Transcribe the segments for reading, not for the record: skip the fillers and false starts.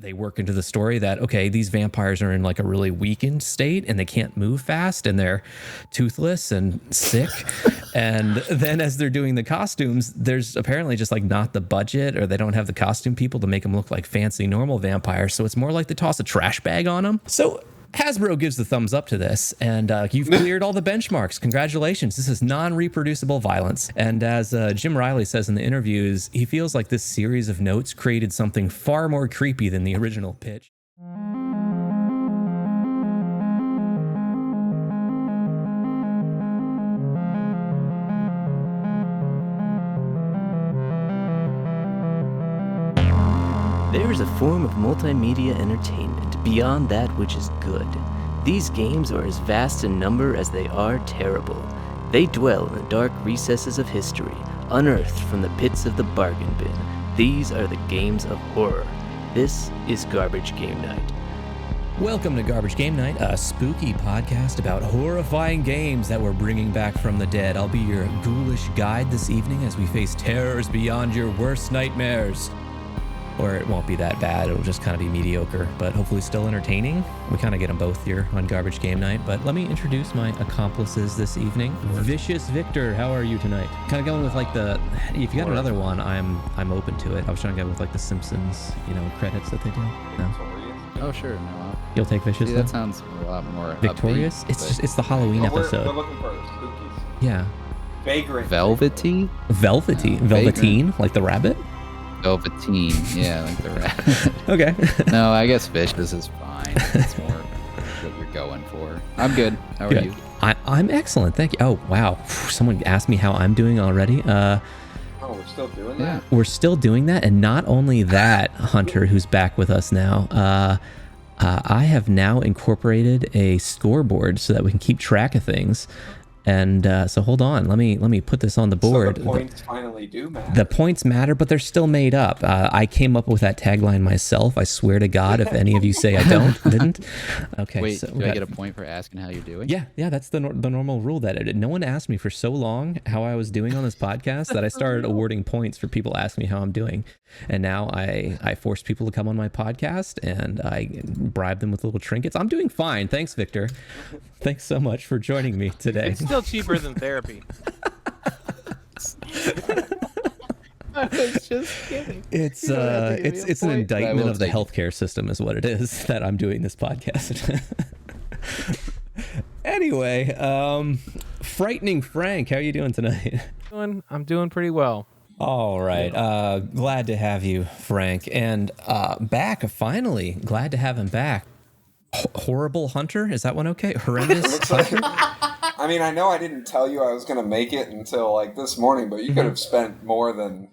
they work into the story that, okay, these vampires are in like a really weakened state and they can't move fast and they're toothless and sick. And then as they're doing the costumes, there's apparently just like not the budget, or they don't have the costume people to make them look like fancy normal vampires. So it's more like they toss a trash bag on them. So Hasbro gives the thumbs up to this, and you've cleared all the benchmarks. Congratulations. This is non-reproducible violence. And as Jim Riley says in the interviews, he feels like this series of notes created something far more creepy than the original pitch. There is a form of multimedia entertainment beyond that which is good. These games are as vast in number as they are terrible. They dwell in the dark recesses of history, unearthed from the pits of the bargain bin. These are the games of horror. This is Garbage Game Night. Welcome to Garbage Game Night, a spooky podcast about horrifying games that we're bringing back from the dead. I'll be your ghoulish guide this evening as we face terrors beyond your worst nightmares. Or it won't be that bad, it'll just kind of be mediocre, but hopefully still entertaining. We kind of get them both here on Garbage Game Night, but let me introduce my accomplices this evening. Vicious Victor, how are you tonight? Kind of going with like the, if you got another one, I'm open to it. I was trying to go with like the Simpsons, credits that they do. No? Oh, sure. No. You'll take Vicious? See, that sounds a lot more Victorious? Upbeat, It's the Halloween episode. We're looking for spookies. Yeah. Vagrant. Velvety? Velveteen, like the rabbit? Velveteen, yeah, like the rat. Okay. No, I guess Vicious is fine. It's more what you're going for. I'm good. How are you? I'm excellent, thank you. Oh, wow. Someone asked me how I'm doing already. Oh, we're still doing that? We're still doing that, and not only that, Hunter, who's back with us now, I have now incorporated a scoreboard so that we can keep track of things. And so hold on, let me put this on the board. So the points finally do matter. The points matter, but they're still made up. I came up with that tagline myself. I swear to God, if any of you say I didn't. Okay. Wait, so do I get a point for asking how you're doing? Yeah, that's the normal rule that no one asked me for so long how I was doing on this podcast that I started awarding points for people asking me how I'm doing. And now I force people to come on my podcast and I bribe them with little trinkets. I'm doing fine. Thanks, Victor. Thanks so much for joining me today. It's still cheaper than therapy. I was just kidding. It's an indictment of the healthcare system is what it is that I'm doing this podcast. Anyway, Frightening Frank, how are you doing tonight? I'm doing pretty well. All right. Glad to have you, Frank. And back, finally. Glad to have him back. Horrible Hunter? Is that one okay? Horrendous Hunter? I mean, I know I didn't tell you I was going to make it until like this morning, but you could have spent more than,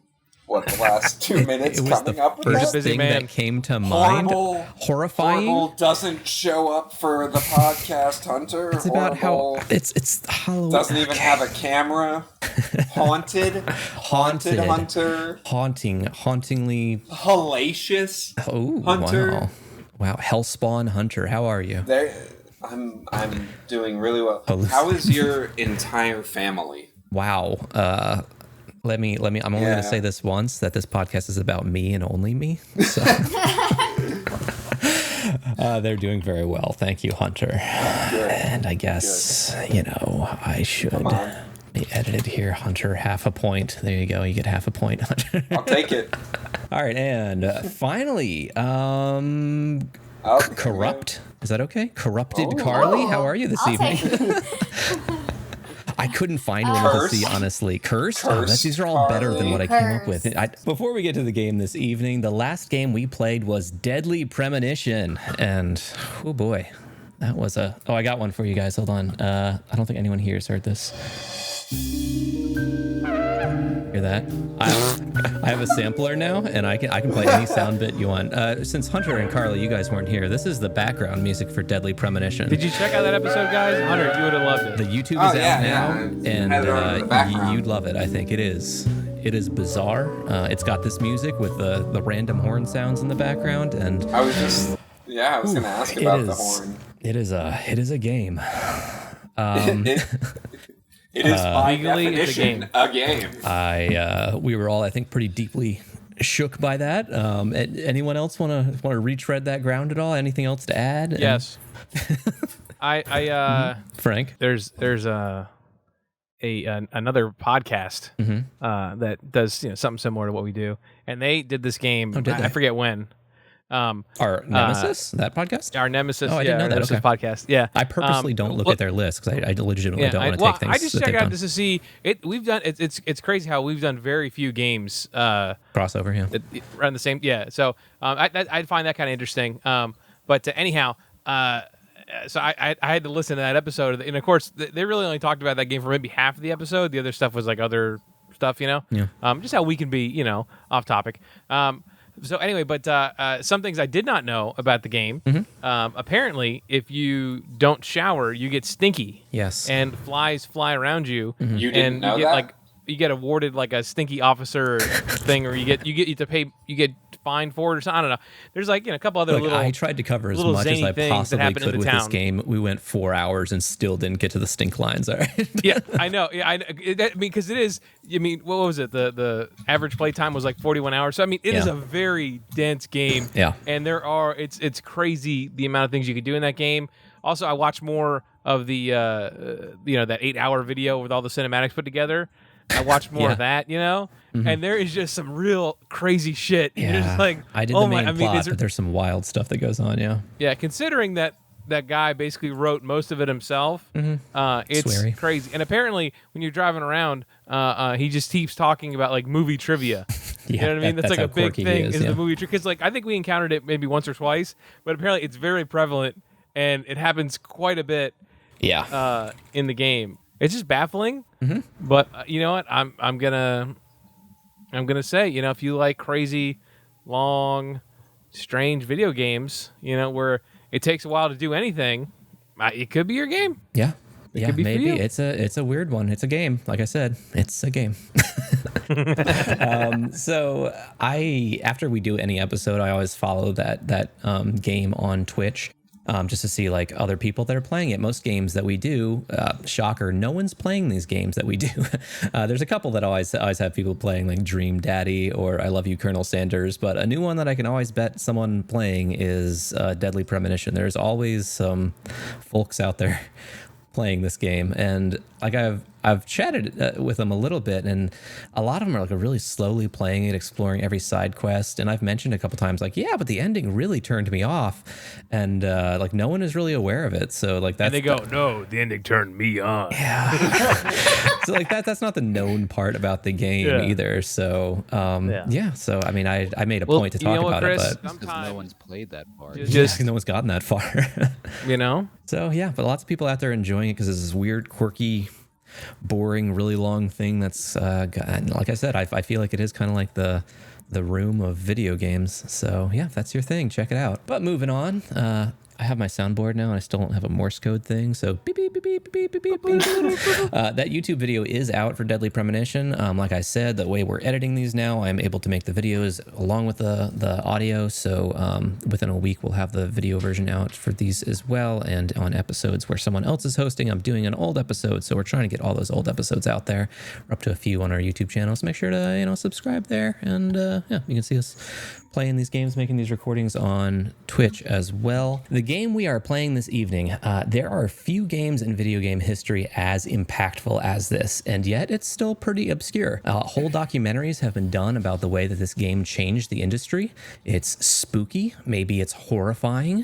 the last 2 minutes it was coming the up with first that? thing that came to mind. Horrifying? Horrible doesn't show up for the podcast, Hunter. It's about how it's Halloween. Doesn't even have a camera. Haunted Hunter. Hauntingly. Hellacious Hunter. Wow. Hellspawn Hunter, how are you? I'm doing really well. How is your entire family? Wow. I'm only going to say this once, that this podcast is about me and only me. So. They're doing very well. Thank you, Hunter. Good. And I guess, I should be edited here. Hunter, half a point. There you go. You get half a point, Hunter. I'll take it. All right. And finally, Corrupt. Is that okay? Corrupted Carley, how are you this evening? I couldn't find one with a C, honestly. Cursed? These are all better than what I came up with. Before we get to the game this evening, the last game we played was Deadly Premonition. And, oh boy, that was I got one for you guys. Hold on. I don't think anyone here has heard this. Hear that? I have a sampler now, and I can play any sound bit you want. Since Hunter and Carly, you guys weren't here, this is the background music for Deadly Premonition. Did you check out that episode, guys? Hunter, you would have loved it. The YouTube is out now, and you'd love it. I think it is. It is bizarre. It's got this music with the random horn sounds in the background, and I was going to ask about the horn. It is a game. It is by definition a game. We were all, I think, pretty deeply shook by that. Anyone else want to retread that ground at all? Anything else to add? Yes. I Frank. There's another podcast that does something similar to what we do, and they did this game. I forget when. Our Nemesis, that podcast? Our Nemesis, I didn't know that. Nemesis Okay. podcast. Yeah. I purposely don't look at their list because I legitimately don't want to take things. I just check out just to see it. We've done it's crazy how we've done very few games crossover. Yeah, around the same. Yeah. So I find that kind of interesting. But anyhow, so I had to listen to that episode, and of course they really only talked about that game for maybe half of the episode. The other stuff was like other stuff, Yeah. Just how we can be, off topic. So anyway, but some things I did not know about the game. Apparently, if you don't shower, you get stinky. Yes. And flies fly around you. You didn't and know you get that? you get awarded like a stinky officer thing, or you get fined for it or something. I don't know. There's like a couple other little. I tried to cover as little much as zany I things that possibly happen in could the with this town. game. We went 4 hours and still didn't get to the stink lines. All right. Yeah, I know. Yeah, I mean, because it is. I mean, what was it? The average play time was like 41 hours. So I mean, it is a very dense game. Yeah. And it's crazy the amount of things you could do in that game. Also, I watched more of the that 8-hour video with all the cinematics put together. I watched more of that, and there is just some real crazy shit. Yeah. You're just like, I did the main plot, but there's some wild stuff that goes on. Yeah. Yeah, considering that guy basically wrote most of it himself, it's Sweary. crazy. And apparently, when you're driving around, he just keeps talking about like movie trivia. You know what I mean? That's like how a big quirky he thing is, is yeah. the movie trivia. Because like I think we encountered it maybe once or twice, but apparently it's very prevalent and it happens quite a bit. Yeah. In the game, it's just baffling. But you know what? I'm gonna say, if you like crazy, long, strange video games, where it takes a while to do anything, it could be your game. Yeah. Yeah, could be for maybe you. it's a weird one. It's a game. Like I said, it's a game. So after we do any episode, I always follow that game on Twitch. Just to see like other people that are playing it. Most games that we do, shocker, no one's playing these games that we do. There's a couple that always have people playing, like Dream Daddy or I Love You, Colonel Sanders. But a new one that I can always bet someone playing is Deadly Premonition. There's always some folks out there playing this game, and like I've chatted with them a little bit, and a lot of them are like really slowly playing it, exploring every side quest. And I've mentioned a couple times like, yeah, but the ending really turned me off, and like no one is really aware of it. So like that's And they go, no, the ending turned me on. yeah. So like that's not the known part about the game either. So so I mean I made a point to talk about Chris? it, but Because no one's played that part. no one's gotten that far. So yeah, but lots of people out there enjoying it because it's this weird, quirky, boring, really long thing that's like I said, I feel like it is kind of like the room of video games. So yeah, if that's your thing, check it out. But moving on, I have my soundboard now, and I still don't have a Morse code thing. So beep beep beep beep beep beep beep. beep. That YouTube video is out for Deadly Premonition. Like I said, the way we're editing these now, I'm able to make the videos along with the audio. So within a week, we'll have the video version out for these as well. And on episodes where someone else is hosting, I'm doing an old episode. So we're trying to get all those old episodes out there. We're up to a few on our YouTube channel. So make sure to subscribe there, and you can see us playing these games, making these recordings on Twitch as well. The game we are playing this evening, there are few games in video game history as impactful as this, and yet it's still pretty obscure. Whole documentaries have been done about the way that this game changed the industry. It's spooky, maybe it's horrifying.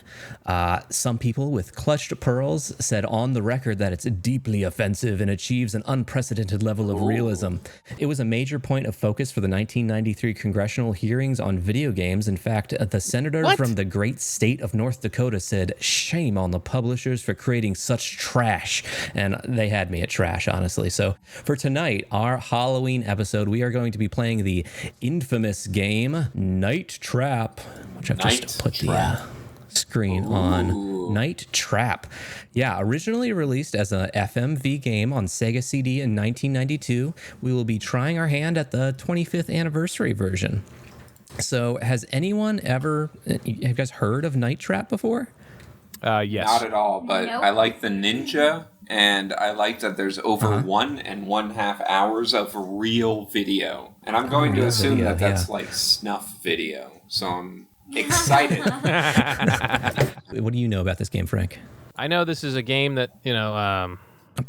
Some people with clutched pearls said on the record that it's deeply offensive and achieves an unprecedented level of realism. It was a major point of focus for the 1993 congressional hearings on video games. In fact, the senator from the great state of North Dakota said, "Shame on the publishers for creating such trash." And they had me at trash, honestly. So for tonight, our Halloween episode, we are going to be playing the infamous game Night Trap, which I've just put the screen on. Night Trap. Yeah, originally released as an FMV game on Sega CD in 1992. We will be trying our hand at the 25th anniversary version. So has anyone ever, have you guys heard of Night Trap before? Yes. Not at all, but Nope. I like the ninja and I like that there's over 1.5 hours of real video. And I'm going to assume that that's like snuff video. So I'm excited. What do you know about this game, Frank? I know this is a game that, I'm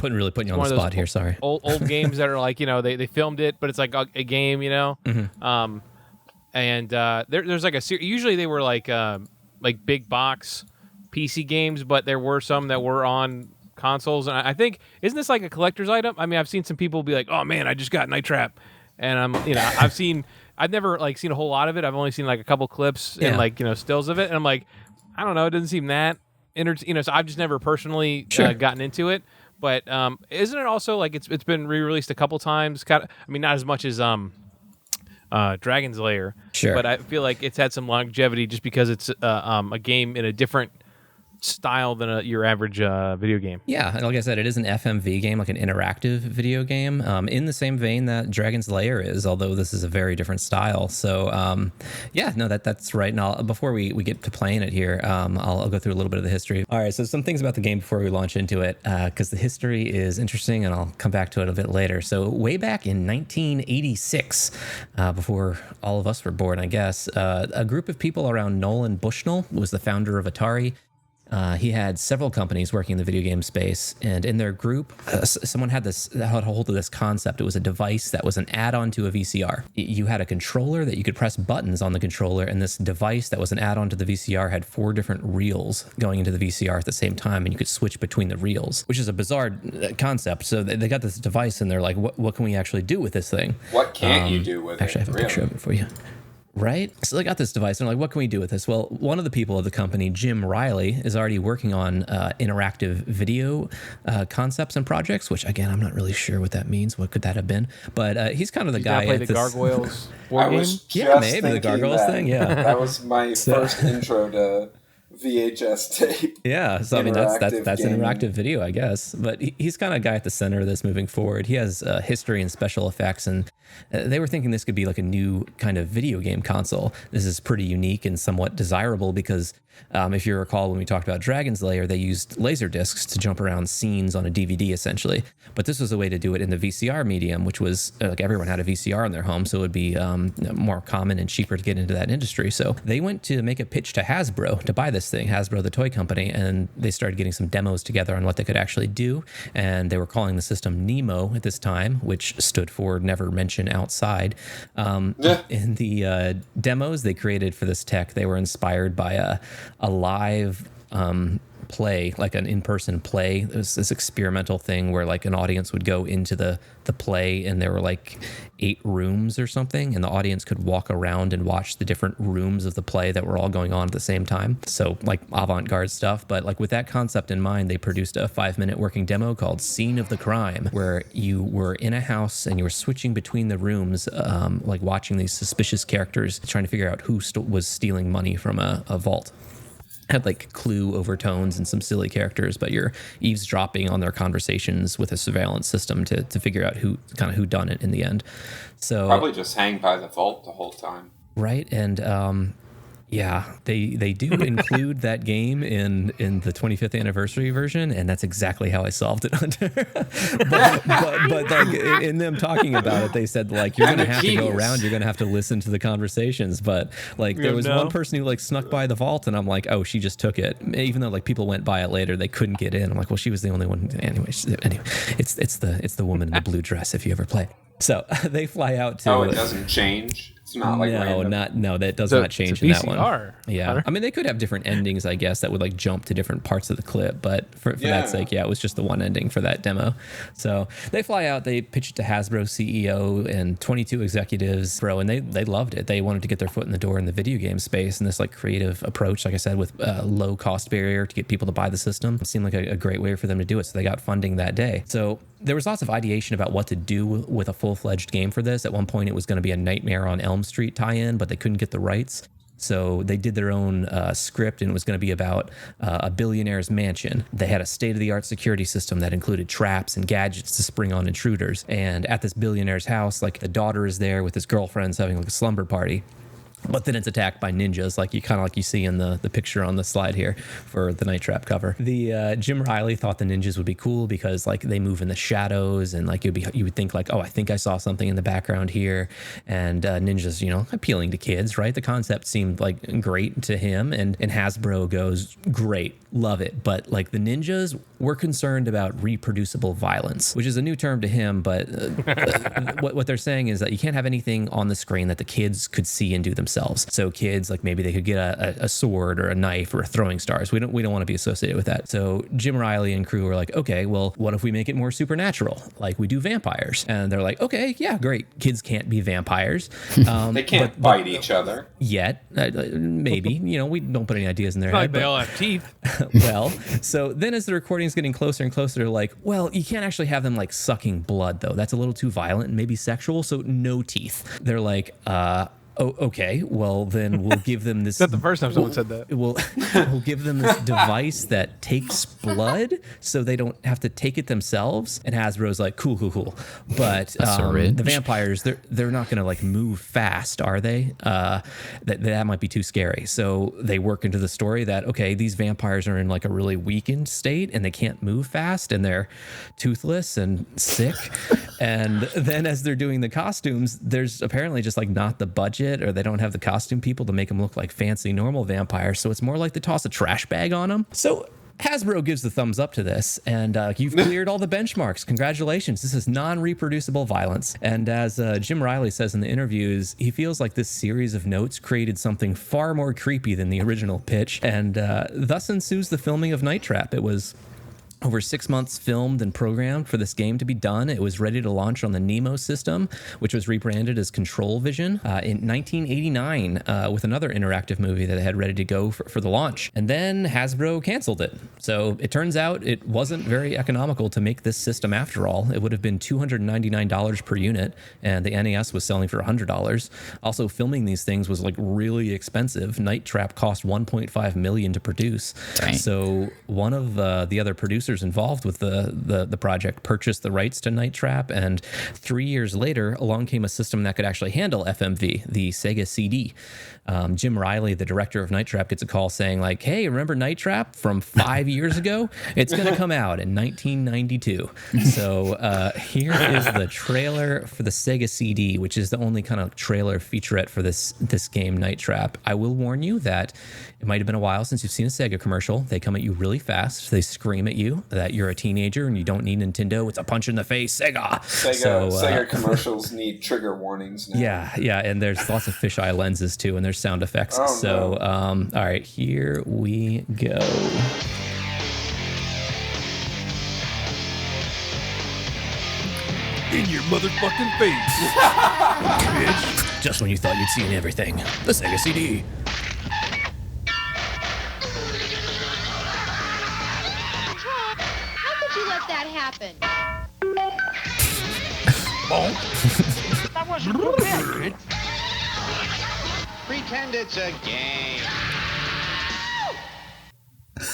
really putting you on the spot here. Sorry. Old games that are like, they filmed it, but it's like a game, Mm-hmm. And there's like a series. Usually they were like big box PC games, but there were some that were on consoles. And I think, isn't this like a collector's item? I mean, I've seen some people be like, "Oh man, I just got Night Trap," and I've never like seen a whole lot of it. I've only seen like a couple clips and like stills of it, and I'm like, I don't know, it doesn't seem that so I've just never personally gotten into it. But isn't it also like it's been re-released a couple times? I mean, not as much as Dragon's Lair, but I feel like it's had some longevity just because it's a game in a different style than your average video game. Yeah, and like I said, it is an FMV game, like an interactive video game, in the same vein that Dragon's Lair is, although this is a very different style. So, that's right. And before we get to playing it here, I'll go through a little bit of the history. All right, so some things about the game before we launch into it, because the history is interesting, and I'll come back to it a bit later. So way back in 1986, before all of us were born, I guess, a group of people around Nolan Bushnell was the founder of Atari. He had several companies working in the video game space, and in their group, someone had hold of this concept. It was a device that was an add-on to a VCR. You had a controller that you could press buttons on the controller, and this device that was an add-on to the VCR had 4 different reels going into the VCR at the same time, and you could switch between the reels, which is a bizarre concept. So they got this device, and they're like, what can we actually do with this thing? What can't you do with it? Actually, I have a picture of it for you. Right? So they got this device, and they're like, what can we do with this? Well, one of the people of the company, Jim Riley, is already working on interactive video concepts and projects, which, again, I'm not really sure what that means. What could that have been? But he's kind of the guy play the Gargoyles board game? Yeah, maybe the Gargoyles thing, yeah. That was my first intro to VHS tape. Yeah, so I mean that's interactive video, I guess. But he's kind of a guy at the center of this moving forward. He has history in special effects, and they were thinking this could be like a new kind of video game console. This is pretty unique and somewhat desirable because if you recall when we talked about Dragon's Lair, they used laser discs to jump around scenes on a DVD essentially. But this was a way to do it in the VCR medium, which was like everyone had a VCR in their home, so it would be more common and cheaper to get into that industry. So they went to make a pitch to Hasbro to buy this thing, Hasbro the toy company, and they started getting some demos together on what they could actually do. And they were calling the system Nemo at this time, which stood for Never Mention Outside. In the demos they created for this tech, they were inspired by a live play, like an in-person play. It was this experimental thing where like an audience would go into the play, and there were like 8 rooms or something, and the audience could walk around and watch the different rooms of the play that were all going on at the same time. So like avant-garde stuff, but like with that concept in mind, they produced a 5-minute working demo called Scene of the Crime, where you were in a house and you were switching between the rooms, like watching these suspicious characters trying to figure out who was stealing money from a vault. Had like Clue overtones and some silly characters, but you're eavesdropping on their conversations with a surveillance system to figure out who done it in the end. So probably just hang by the vault the whole time. Right. And yeah, they do include that game in the 25th anniversary version, and that's exactly how I solved it under. but like in them talking about it, they said like you're gonna have to go around, you're gonna have to listen to the conversations. But like there was one person who like snuck by the vault, and I'm like, oh, she just took it. Even though like people went by it later, they couldn't get in. I'm like, well, she was the only one. Anyway, it's the woman in the blue dress. If you ever play. So they fly out to. Oh, it doesn't change. It's not like that does not change in that one. Yeah, Hunter? I mean they could have different endings, I guess, that would like jump to different parts of the clip. But for that sake, it was just the one ending for that demo. So they fly out, they pitch it to Hasbro CEO and 22 executives, and they loved it. They wanted to get their foot in the door in the video game space, and this like creative approach, like I said, with low cost barrier to get people to buy the system, it seemed like a great way for them to do it. So they got funding that day. So there was lots of ideation about what to do with a full-fledged game for this. At one point, it was going to be a Nightmare on Elm Street tie-in, but they couldn't get the rights. So they did their own script, and it was going to be about a billionaire's mansion. They had a state-of-the-art security system that included traps and gadgets to spring on intruders. And at this billionaire's house, like the daughter is there with his girlfriends having like a slumber party. But then it's attacked by ninjas, like you see in the picture on the slide here for the Night Trap cover. The Jim Riley thought the ninjas would be cool because like they move in the shadows, and like you would think like, oh, I think I saw something in the background here, and ninjas, appealing to kids, right? The concept seemed like great to him, and Hasbro goes, great, love it, but like the ninjas were concerned about reproducible violence, which is a new term to him, but what they're saying is that you can't have anything on the screen that the kids could see and do themselves. So kids, like maybe they could get a sword or a knife or throwing stars. We don't want to be associated with that. So Jim Riley and crew were like, okay, well, what if we make it more supernatural? Like we do vampires. And they're like, okay, yeah, great. Kids can't be vampires. They can't bite each other. Yet. Maybe. We don't put any ideas in their head. Like they all have teeth. Well, so then as the recording's getting closer and closer, they're like, well, you can't actually have them like sucking blood, though. That's a little too violent and maybe sexual. So no teeth. They're like, oh, okay. Well, then we'll give them this. That's the first time someone said that. We'll give them this device that takes blood, so they don't have to take it themselves. And Hasbro's like, cool. But the vampires, they're not going to like move fast, are they? That might be too scary. So they work into the story that okay, these vampires are in like a really weakened state, and they can't move fast, and they're toothless and sick. And then as they're doing the costumes, there's apparently just like not the budget, or they don't have the costume people to make them look like fancy normal vampires, so it's more like they toss a trash bag on them. So Hasbro gives the thumbs up to this, and you've cleared all the benchmarks. Congratulations. This is non-reproducible violence. And as Jim Riley says in the interviews, he feels like this series of notes created something far more creepy than the original pitch, and thus ensues the filming of Night Trap. It was over 6 months filmed and programmed for this game to be done. It was ready to launch on the Nemo system, which was rebranded as Control Vision in 1989 with another interactive movie that they had ready to go for the launch. And then Hasbro canceled it. So it turns out it wasn't very economical to make this system after all. It would have been $299 per unit, and the NES was selling for $100. Also, filming these things was like really expensive. Night Trap cost $1.5 million to produce. Dang. So one of the other producers involved with the project purchased the rights to Night Trap, and 3 years later along came a system that could actually handle FMV, the Sega CD. Jim Riley, the director of Night Trap, gets a call saying like, hey, remember Night Trap from 5 years ago? It's going to come out in 1992. So here is the trailer for the Sega CD, which is the only kind of trailer featurette for this game, Night Trap. I will warn you that it might have been a while since you've seen a Sega commercial. They come at you really fast. They scream at you that you're a teenager and you don't need Nintendo. It's a punch in the face, Sega. Sega commercials need trigger warnings now. Yeah, and there's lots of fisheye lenses too, and there's sound effects. All right, here we go. In your motherfucking face, bitch. Just when you thought you'd seen everything, the Sega CD. That happen. That wasn't too bad, kid. Pretend it's a game.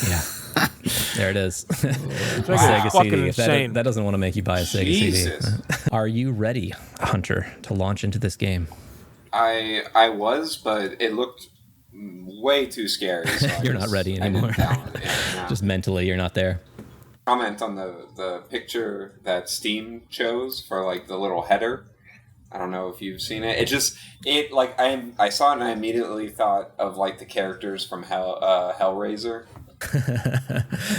Yeah. There it is. Sega CD. If that doesn't want to make you buy a Sega Jesus. CD. Are you ready, Hunter, to launch into this game? I was, but it looked way too scary. So You're not ready anymore. Just mentally, you're not there. Comment on the picture that Steam chose for like the little header. I don't know if you've seen it. I saw it and I immediately thought of like the characters from Hellraiser.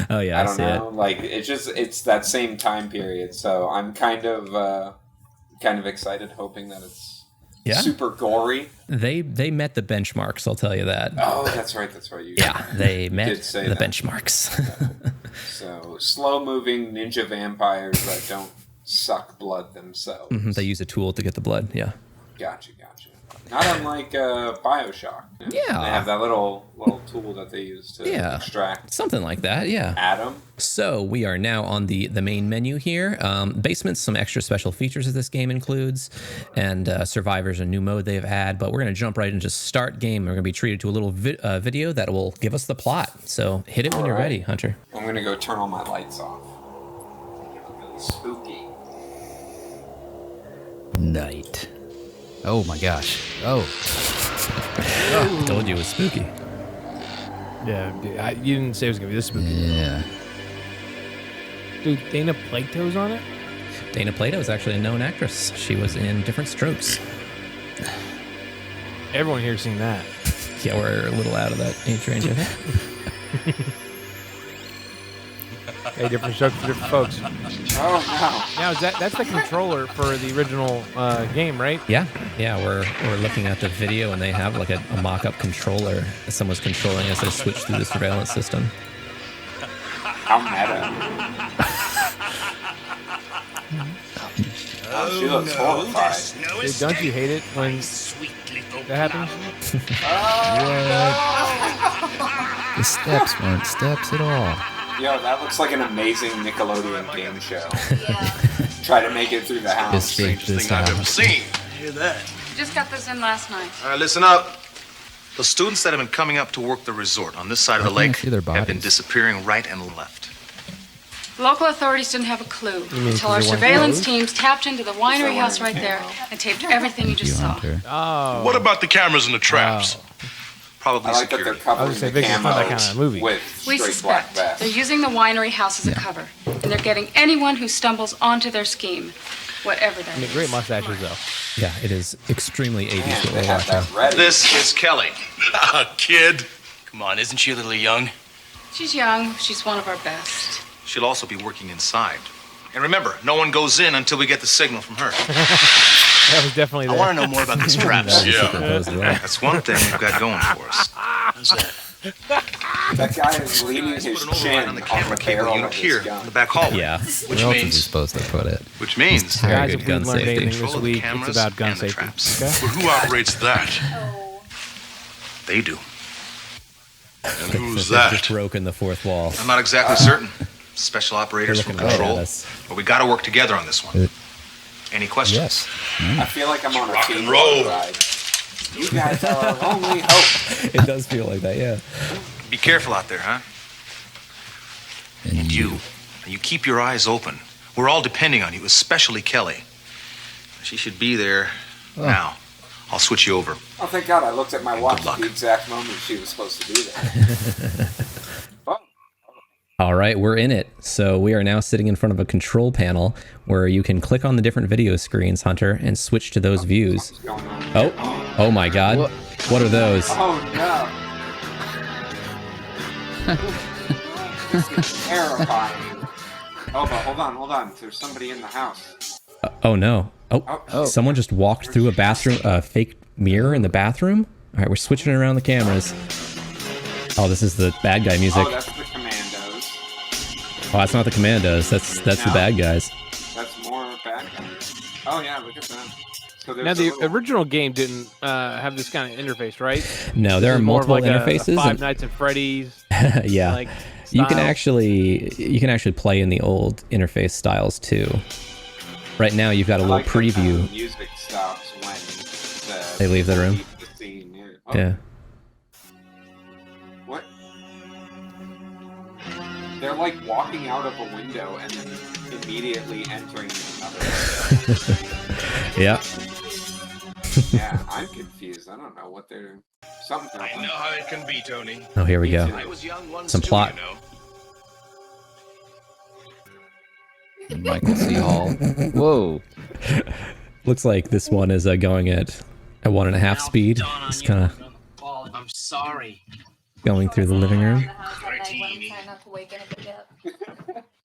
Oh yeah, I don't know. Like it's that same time period. So I'm kind of excited, hoping that it's super gory. They met the benchmarks, I'll tell you that. Oh, that's right. They met the benchmarks. So slow-moving ninja vampires that don't suck blood themselves. Mm-hmm, they use a tool to get the blood. Yeah. Gotcha. Not unlike Bioshock. Yeah. They have that little tool that they use to extract. Something like that, yeah. Atom. So we are now on the main menu here. Basement's some extra special features that this game includes, and Survivor's a new mode they've had, but we're going to jump right into start game. We're going to be treated to a little video that will give us the plot. So hit it when you're ready, Hunter. I'm going to go turn all my lights off. Really spooky. Night. Oh my gosh. Oh. Told you it was spooky. Yeah, dude, you didn't say it was gonna be this spooky. Yeah. Dude, Dana Plato's on it. Dana Plato is actually a known actress. She was in Different Strokes. Everyone here's seen that. Yeah, we're a little out of that age range, I think. Hey, different strokes for different folks. Oh Now, that's the controller for the original game, right? Yeah, we're looking at the video, and they have like a mock-up controller that someone's controlling as they switch through the surveillance system. no! How meta! Oh, she looks horrified. Dude, don't you hate it when that happens? The steps weren't steps at all. Yo, that looks like an amazing Nickelodeon game show. Try to make it through the house. Escape this I've ever house. seen. Hear that? Just got this in last night. All right, listen up. The students that have been coming up to work the resort on this side of the I can't lake see their have been bodies. disappearing right and left. Local authorities didn't have a clue mean until our 'cause they weren't surveillance closed? teams tapped into the winery house right there and taped everything you just saw. Hunter. Oh. What about the cameras and the traps? Probably I like that they're security. covering was gonna the say, Victor's not that camos kind of movie. with We straight black suspect they're vests. using the winery house as a cover, and they're getting anyone who stumbles onto their scheme, whatever that I mean, is. great mustaches, though. Yeah, it is extremely 80s Man, what they we're have watching. that ready. This is Kelly. Kid. Come on, isn't she a little young? She's young. She's one of our best. She'll also be working inside. And remember, no one goes in until we get the signal from her. That was definitely I there. want to know more about these traps. Superimposed as well. That's one thing we've got going for us. How's that? That guy is leaning his Put an override chin on on the the camera cable barrel unit of here his in gun. the back hallway. Yeah. Which Where else is he means, supposed to put it? which means Very Guys, good if gun we've learned safety. anything control this of the week, it's cameras about gun and the safety. traps. Okay? Well, who operates that? They do. And who's They've that? just broken the fourth wall. I'm not exactly certain. Special They're operators from looking right at control. us. But we got to work together on this one. Any questions? Yes. I feel like I'm on a Rock team and roll. ride. You guys are our only hope. It does feel like that, yeah. Be careful out there, huh? And you. And you keep your eyes open. We're all depending on you, especially Kelly. She should be there now. I'll switch you over. Oh, thank God I looked at my watch luck. at the exact moment she was supposed to be there. Oh, All right, we're in it. So we are now sitting in front of a control panel where you can click on the different video screens, Hunter, and switch to those views. what's going on? Oh my God. What are those? Oh, no. This is terrifying. Oh, but hold on. There's somebody in the house. Oh no. Oh, someone just walked through a bathroom, fake mirror in the bathroom. All right, we're switching around the cameras. Oh, this is the bad guy music. Oh, that's the commandos. Oh, that's not the commandos. That's the No. bad guys. That's more bad guys. Oh, yeah, look at that. So there's Now, a the little- original game didn't have this kind of interface, right? No, there are It was more of multiple like interfaces. A Five and- Nights at Freddy's. yeah. Like, you can style. actually play in the old interface styles too. Right now, you've got a I little like when, preview. music stops when They leave the room. the scene. Yeah. Oh, Yeah. What? They're like walking out of a window and then immediately entering another. Yeah. Yeah, I'm confused. I don't know what they're. Something's I going know on. how it can be, Tony. Oh, here we go. I was young once Some too, plot. you know. Michael C. Hall. Whoa. Looks like this one is going at 1.5 speed. It's kind of I'm sorry. going through the living room.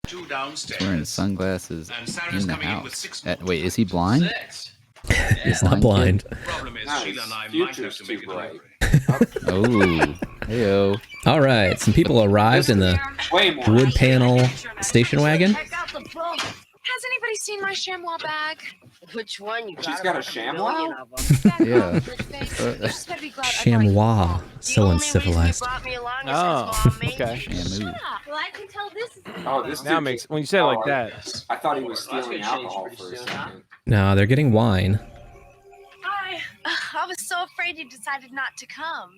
Two downstairs. Wearing sunglasses And Sarah's in the coming in with house. 6 Wait, is he blind? He's not blind. Problem is, Nice. Sheila and I might have Future's to too make it bright. elaborate. Oh. Heyo. All right, some people arrived in the Way more. wood panel station wagon. Check out the boat. Has anybody seen my chamois bag? Which one? You She's got a chamois? Yeah. Chamois, so uncivilized. Oh, okay. Shamu. Well, I can tell this is Oh, this Now it dude makes just- when you say it like oh, that. I thought he was stealing alcohol for a second. No, they're getting wine. I was so afraid you decided not to come.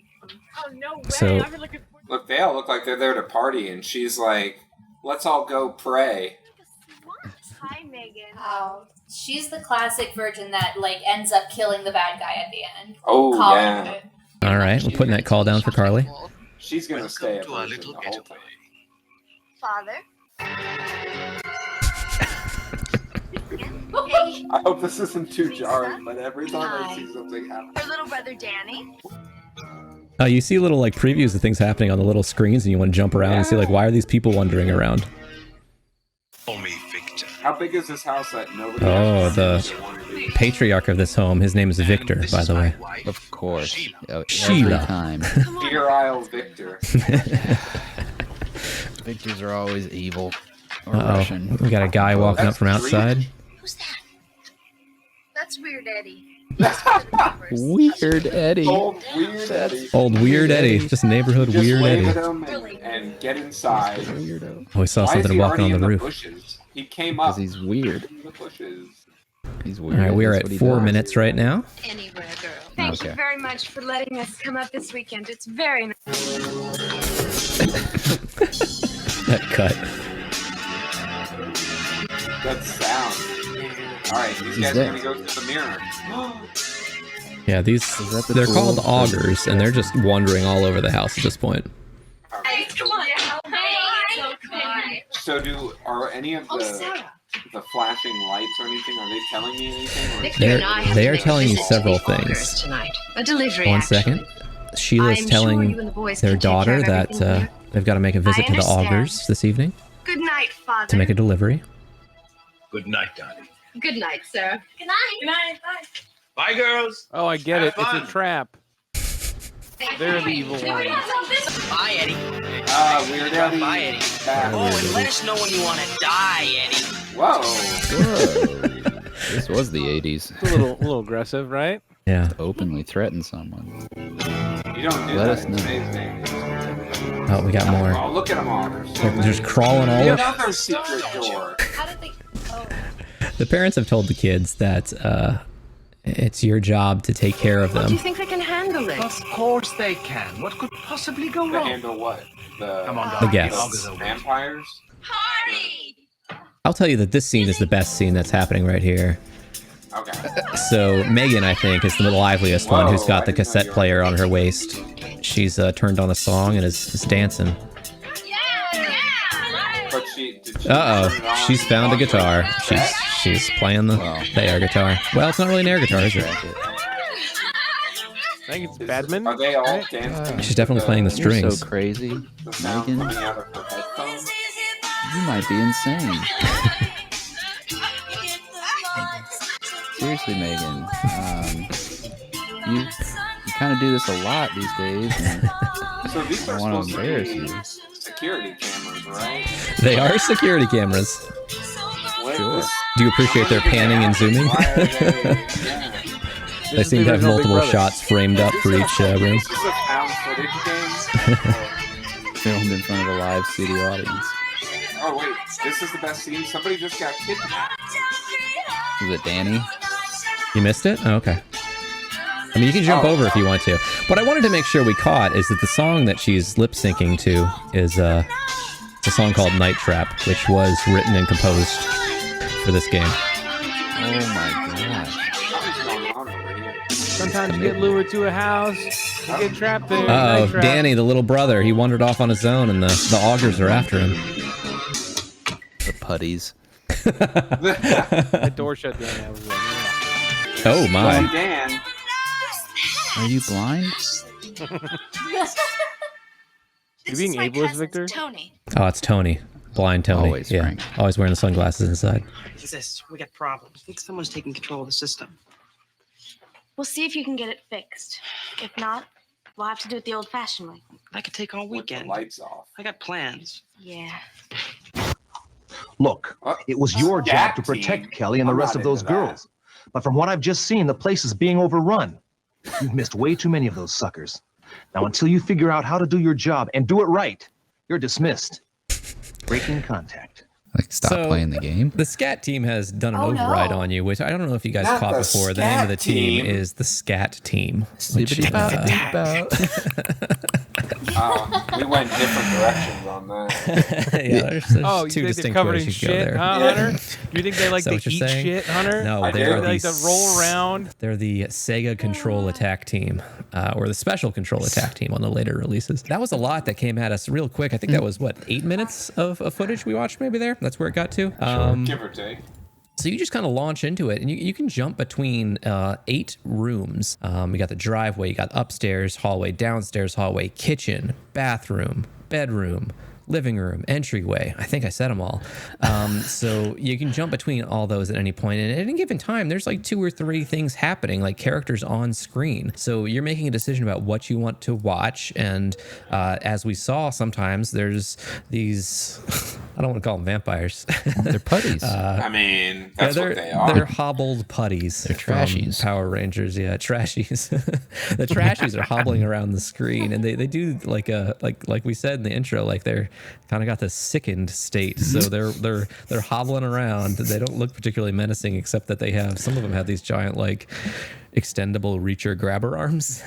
Oh, no way. So- I was looking forward Look, they all look like they're there to party, and she's like, "Let's all go pray." to what? Hi, Megan. Oh, She's the classic virgin that like ends up killing the bad guy at the end. Oh, Calling yeah. it. All right, we're putting that call down for Carly. She's gonna stay a virgin the whole time. Father? I hope this isn't too jarring, but every time I see something happen. Her little brother Danny? You see little like previews of things happening on the little screens, and you want to jump around and see like, why are these people wandering around? How big is this house that nobody? Oh, the patriarch of this home. His name is Victor, by the way. Of course. Every Sheila. time. Dear Isle Victor. Victors are always evil. Or Uh-oh. Russian. We got a guy walking up from outside. Who's that? That's Weird Eddie. Weird Eddie. Old Weird Eddie. Old Weird Eddie. Just neighborhood Just Weird wave Eddie. at him and get inside. Weirdo. Oh, we saw Why is something he walking on already the in roof. bushes? He came up. Because he's weird. In the bushes. He's All weird. right, we are That's at what he 4 does. minutes right now. Anywhere, girl. Thank Okay. you very much for letting us come up this weekend. It's very nice. That cut. That sound. Alright, these guys are there. gonna go through the mirror. Yeah, these that the they're pool? called augers, and they're just wandering all over the house at this point. Hey, come on. Come on. So are any of the flashing lights or anything, are they telling me anything? Or They are telling you several things. Tonight. A delivery. One second. Sheila's I'm telling sure you and the boys their can take care daughter of that everything here. they've got to make a visit I to the understand. augers this evening Good night, Father. to make a delivery. Good night, darling. Good night, sir. Good night. Good night. Bye. Bye, girls. Oh, I get it. Have It's a fun. trap. They're the evil ones. Bye, Eddie. Weird Eddie. Bye, Eddie. Back. Oh, and let us know when you want to die, Eddie. Whoa. Whoa. This was the 80s. It's a little aggressive, right? Yeah. Openly threaten someone. You don't do Let that us in know. today's days. Oh, we got more. Oh, look at them all. They're just crawling all over. Another secret door. How did they? Oh. The parents have told the kids that it's your job to take care of Do you them. think they can handle it? Of course they can. What could possibly go To wrong? handle what? Come on, The darling. guests. I'll go. Vampires? Party! I'll tell you that this scene is the best scene that's happening right here. Okay. So Megan, I think, is the liveliest one who's Whoa, got I the didn't know cassette you were- player on her waist. She's turned on a song and is dancing. But did she Uh turn it oh, on? she's found a guitar. She's playing the air guitar. Well, it's not really an air guitar, is it? I think it's Badman. Are they all right? dancing? She's definitely playing the You're strings. so crazy. The sound Megan, coming out of her headphones? you might be insane. Seriously, Megan. You kind of do this a lot these days. And So these I are want to supposed to embarrass be you. security cameras, right? They are security cameras. What Sure. is- Do you appreciate their panning and zooming? Why are they? Yeah. They seem to have There's no Big multiple Brother. shots framed up for each room. Is this a found footage game? Filmed in front of a live studio audience. Oh wait, this is the best scene. Somebody just got kidnapped. Is it Danny? You missed it? Oh, okay. I mean, you can jump over if you want to. What I wanted to make sure we caught is that the song that she's lip syncing to is a song called Night Trap, which was written and composed for this game. Oh my gosh. What's going on over here? Sometimes you get lured to a house, you get trapped there. Uh oh, night trap. Danny, the little brother, he wandered off on his own, and the augers are after him. The putties. The door shut down. That was Oh Hey, my. Dan. Are you blind? You being ableist, Victor? Tony. Oh, it's Tony. Blind Tony. Always, yeah. Frank. Always wearing the sunglasses inside. What's this? We got problems. I think someone's taking control of the system. We'll see if you can get it fixed. If not, we'll have to do it the old-fashioned way. I could take all With the weekend. lights off. I got plans. Yeah. Look, it was your job to protect Kelly and the I'm rest not of those into that. girls. But from what I've just seen, the place is being overrun. You've missed way too many of those suckers. Now, until you figure out how to do your job and do it right, you're dismissed. Breaking contact. Like, stop playing the game? The scat team has done an Oh, override no. on you, which I don't know if you guys Not caught the before. The name of the scat team team. is the scat team. Which, We went different directions on that. Yeah, there's Oh, you two think they're distinct covered ways in you could go shit, there. huh, Yeah. Hunter? You think they like Is that to what you're eat saying? shit, Hunter? No, I they do. are They like to roll around. They're the Sega Control Attack Team, or the Special Control Attack Team on the later releases. That was a lot that came at us real quick. I think that was, 8 minutes of footage we watched maybe there? That's where it got to. Give or take. So you just kind of launch into it, and you can jump between 8 rooms. You got the driveway, you got upstairs, hallway, downstairs, hallway, kitchen, bathroom, bedroom, living room, entryway. I think I said them all. So you can jump between all those at any point. And at any given time, there's like 2 or 3 things happening, like characters on screen. So you're making a decision about what you want to watch. And as we saw, sometimes there's these, I don't want to call them vampires. They're putties. I mean, that's what they are. They're hobbled putties. They're from trashies. Power Rangers, yeah, trashies. The trashies are hobbling around the screen, and they do like we said in the intro, like they're kind of got this sickened state. So they're hobbling around. They don't look particularly menacing, except that they have, some of them have these giant like extendable reacher grabber arms.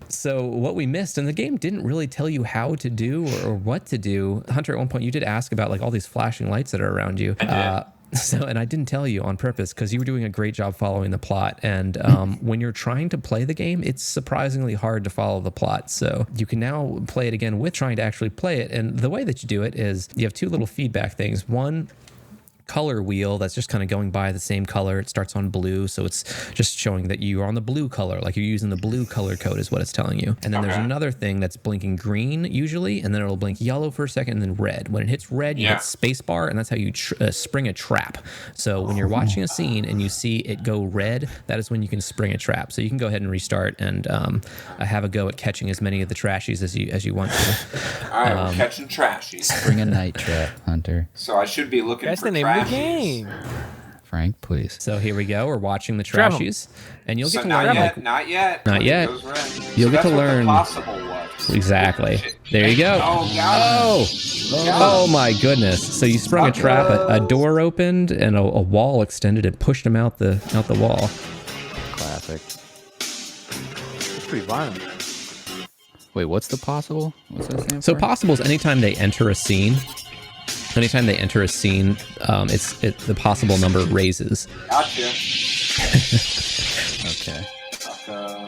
So what we missed, and the game didn't really tell you how to do or what to do. Hunter, at one point you did ask about like all these flashing lights that are around you. And I didn't tell you on purpose because you were doing a great job following the plot. And when you're trying to play the game, it's surprisingly hard to follow the plot. So you can now play it again with trying to actually play it. And the way that you do it is you have 2 little feedback things. One, color wheel that's just kind of going by the same color. It starts on blue, so it's just showing that you are on the blue color, like you're using the blue color code is what it's telling you. And then there's another thing that's blinking green usually, and then it'll blink yellow for a second and then red. When it hits red, you hit spacebar, and that's how you spring a trap. So when you're watching a scene and you see it go red, that is when you can spring a trap. So you can go ahead and restart and have a go at catching as many of the trashies as you want to. All right, we're catching trashies. Spring a night trap, Hunter. So I should be looking That's for the name trashies. of the game. Frank, please. So here we go. We're watching the Trap 'em. trashies, and you'll get So to not learn. yet, Like, not yet. Not Once it yet. goes red. You'll get So to that's what learn. the possible was. Exactly. There you go. Oh, got it. Oh my goodness! So you sprung a trap. A door opened and a wall extended and pushed him out the wall. Classic. It's pretty violent. Wait, what's the possible? What's that stand So for? possible is anytime they enter a scene. Anytime they enter a scene, the possible number raises. Gotcha. Okay.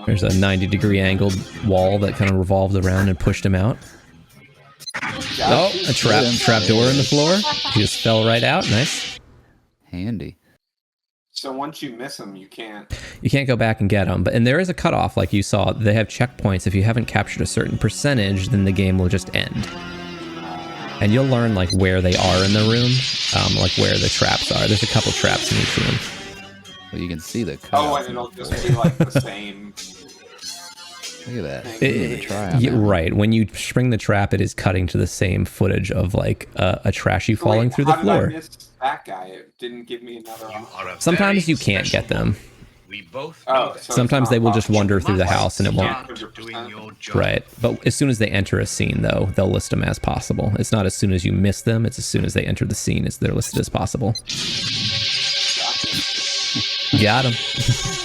There's a 90-degree angled wall that kind of revolved around and pushed him out. Oh, a trap door in the floor. He just fell right out. Nice. Handy. So once you miss them, you can't. You can't go back and get them, and there is a cutoff, like you saw. They have checkpoints. If you haven't captured a certain percentage, then the game will just end. And you'll learn like where they are in the room, like where the traps are. There's a couple traps in each room. Well, you can see the cut. Oh, and it'll just be like the same. Look at that. Give it a try on Yeah, that. right. When you spring the trap, it is cutting to the same footage of like a trashy falling through the How did I floor. miss that guy? It didn't give me another. Sometimes you can't get them. We both Oh, so Sometimes it's they not will just possible. wander through the house and it won't. 100%. Right. But as soon as they enter a scene, though, they'll list them as possible. It's not as soon as you miss them. It's as soon as they enter the scene, they're listed as possible. Got him.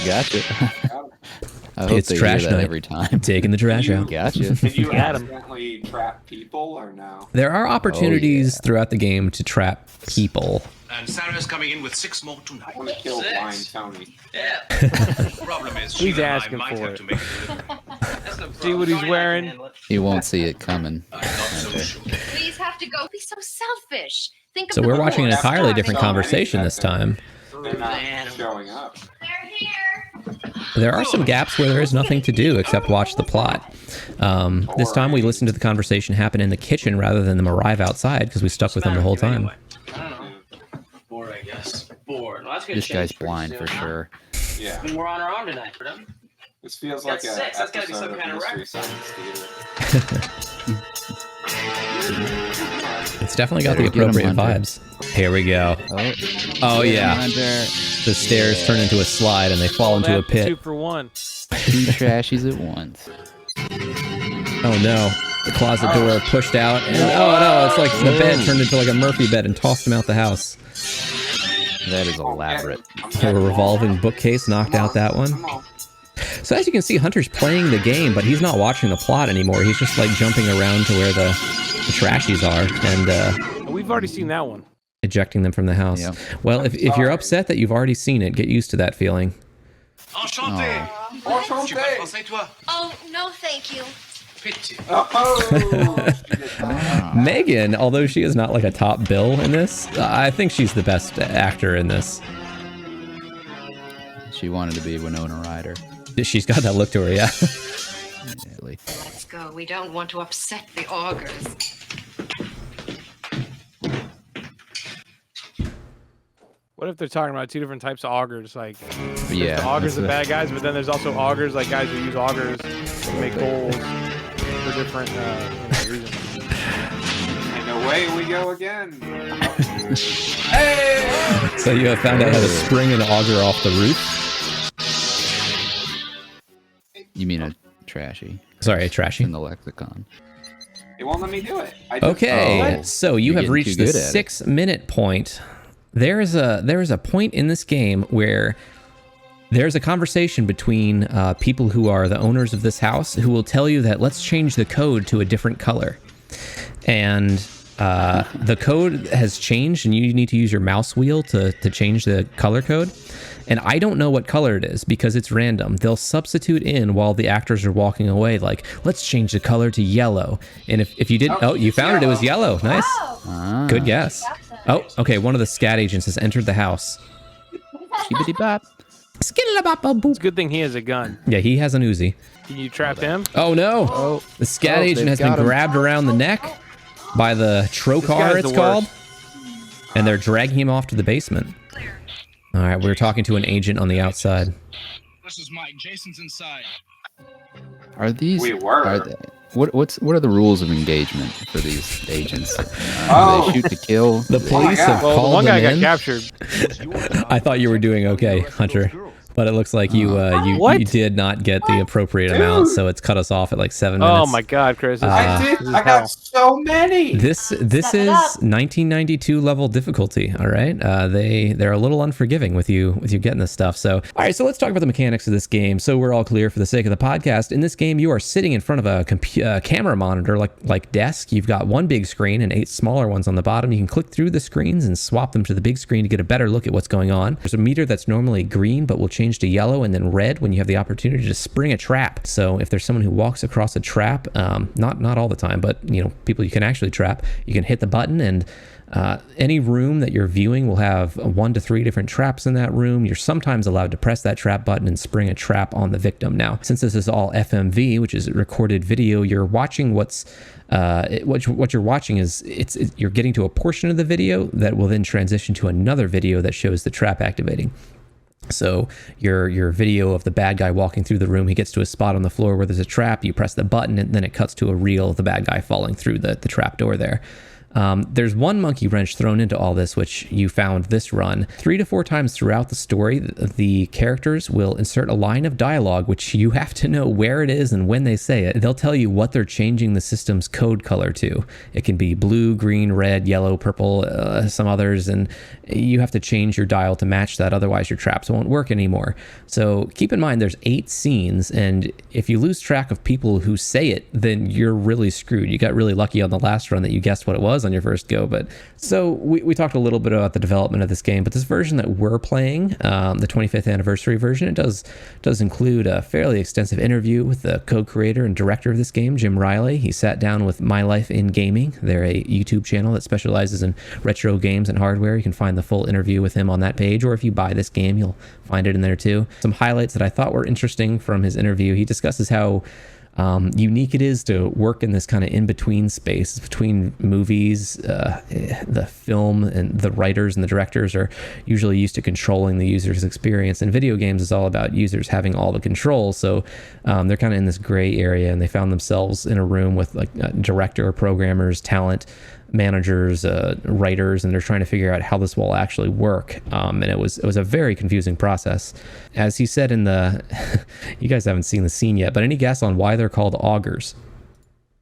Gotcha. I hope It's they trash do that night. every time. Taking the trash out. Gotcha. Can you Got him. accidentally trap people or no? There are opportunities throughout the game to trap people. And Sarah's coming in with 6 more tonight. I want to kill Blind Tony. Problem is, He's Sheila and I asking might for have it. to make a delivery. See what he's wearing? You won't see it coming. Please have to go. Be so selfish. Think of So the we're watching an poor. entirely different conversation this time. They're not showing up. They're here. There are some gaps where there is nothing to do except watch the plot. This time we listened to the conversation happen in the kitchen rather than them arrive outside because we stuck with them the whole time. I don't know. Bored, I guess. Bored. Well, that's gonna This guy's change pretty blind soon, for huh? sure. Yeah. I mean, we're on our own tonight, but This feels That's like a 6. That's gotta be some episode kind of Mystery record. Science Theater. It's definitely got the Better get 'em, appropriate Hunter. vibes. Here we go. Oh yeah. The stairs turn into a slide and they fall into a That 2 pit. for 1. 2 trashies at once. Oh no. The closet door pushed out and oh no, it's like the bed turned into like a Murphy bed and tossed him out the house. That is elaborate. A revolving bookcase knocked out that one. So as you can see, Hunter's playing the game, but he's not watching the plot anymore. He's just like jumping around to where the trashies are and we've already seen that one. Ejecting them from the house. Yep. Well, if you're upset that you've already seen it, get used to that feeling. Enchanté. Enchanté. Français, toi? Oh, no, thank you. Pitié. Megan, although she is not like a top bill in this, I think she's the best actor in this. She wanted to be Winona Ryder. She's got that look to her, yeah. Let's go. We don't want to upset the augurs. What if they're talking about two different types of augurs? Like, Yeah, the augurs that's are bad guys, but then there's also augurs, like guys who use augurs to make holes for different reasons. And away we go again. Hey! So you have found out how to spring an auger off the roof? You mean a trashy? Sorry, a trashy. In the lexicon. It won't let me do it. Okay, so you have reached the 6-minute point. There is a point in this game where there's a conversation between people who are the owners of this house who will tell you that let's change the code to a different color. And the code has changed and you need to use your mouse wheel to change the color code. And I don't know what color it is because it's random. They'll substitute in while the actors are walking away, like, let's change the color to yellow. And if you didn't, you found it, it was yellow. Nice. Good guess. Oh, okay, one of the scat agents has entered the house. It's a good thing he has a gun. Yeah, he has an Uzi. Can you trap him? Oh no! The scat agent has been grabbed around the neck by the trocar, it's called, and they're dragging him off to the basement. All right, we're talking to an agent on the outside. This is Mike. Jason's inside. Are these? We were. Are they, what are the rules of engagement for these agents? Do they shoot to kill? The police have called one guy them in. got captured. I thought you were doing okay, Hunter. But it looks like you did not get the appropriate amount, so it's cut us off at like 7 minutes. Oh my God, Chris! I got so many. This is 1992 level difficulty. All right, they're a little unforgiving with you getting this stuff. So all right, so let's talk about the mechanics of this game. So we're all clear for the sake of the podcast. In this game, you are sitting in front of a camera monitor like desk. You've got one big screen and 8 smaller ones on the bottom. You can click through the screens and swap them to the big screen to get a better look at what's going on. There's a meter that's normally green, but will change to yellow and then red when you have the opportunity to spring a trap. So if there's someone who walks across a trap, not all the time, but people you can actually trap, you can hit the button and any room that you're viewing will have 1 to 3 different traps in that room. You're sometimes allowed to press that trap button and spring a trap on the victim. Now, since this is all FMV, which is recorded video, you're watching what you're watching is you're getting to a portion of the video that will then transition to another video that shows the trap activating. So your video of the bad guy walking through the room, he gets to a spot on the floor where there's a trap, you press the button, and then it cuts to a reel of the bad guy falling through the trap door there. There's one monkey wrench thrown into all this, which you found this run. 3 to 4 times throughout the story, the characters will insert a line of dialogue, which you have to know where it is and when they say it. They'll tell you what they're changing the system's code color to. It can be blue, green, red, yellow, purple, some others, and you have to change your dial to match that. Otherwise, your traps won't work anymore. So keep in mind, there's 8 scenes, and if you lose track of people who say it, then you're really screwed. You got really lucky on the last run that you guessed what it was on your first go. But so we talked a little bit about the development of this game, but this version that we're playing, the 25th anniversary version, it does include a fairly extensive interview with the co-creator and director of this game, Jim Riley. He sat down with My Life in Gaming. They're a YouTube channel that specializes in retro games and hardware. You can find the full interview with him on that page, or if you buy this game, you'll find it in there too. Some highlights that I thought were interesting from his interview. He discusses how unique it is to work in this kind of in-between space between movies. The film and the writers and the directors are usually used to controlling the user's experience, and video games is all about users having all the control. So they're kind of in this gray area, and they found themselves in a room with like director, programmers, talent, managers, writers, and they're trying to figure out how this will actually work. And it was a very confusing process. As he said in the, you guys haven't seen the scene yet, but any guess on why they're called augurs?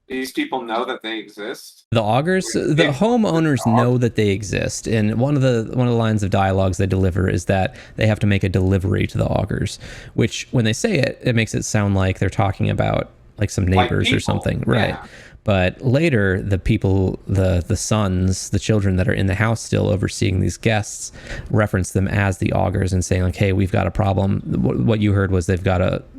These people know that they exist. The augurs, the homeowners know that they exist, and one of the lines of dialogues they deliver is that they have to make a delivery to the augurs, which when they say it, it makes it sound like they're talking about like some neighbors or something, right? Yeah. But later, the people, the sons, the children that are in the house still overseeing these guests, reference them as the augurs and saying like, "Hey, we've got a problem." What you heard was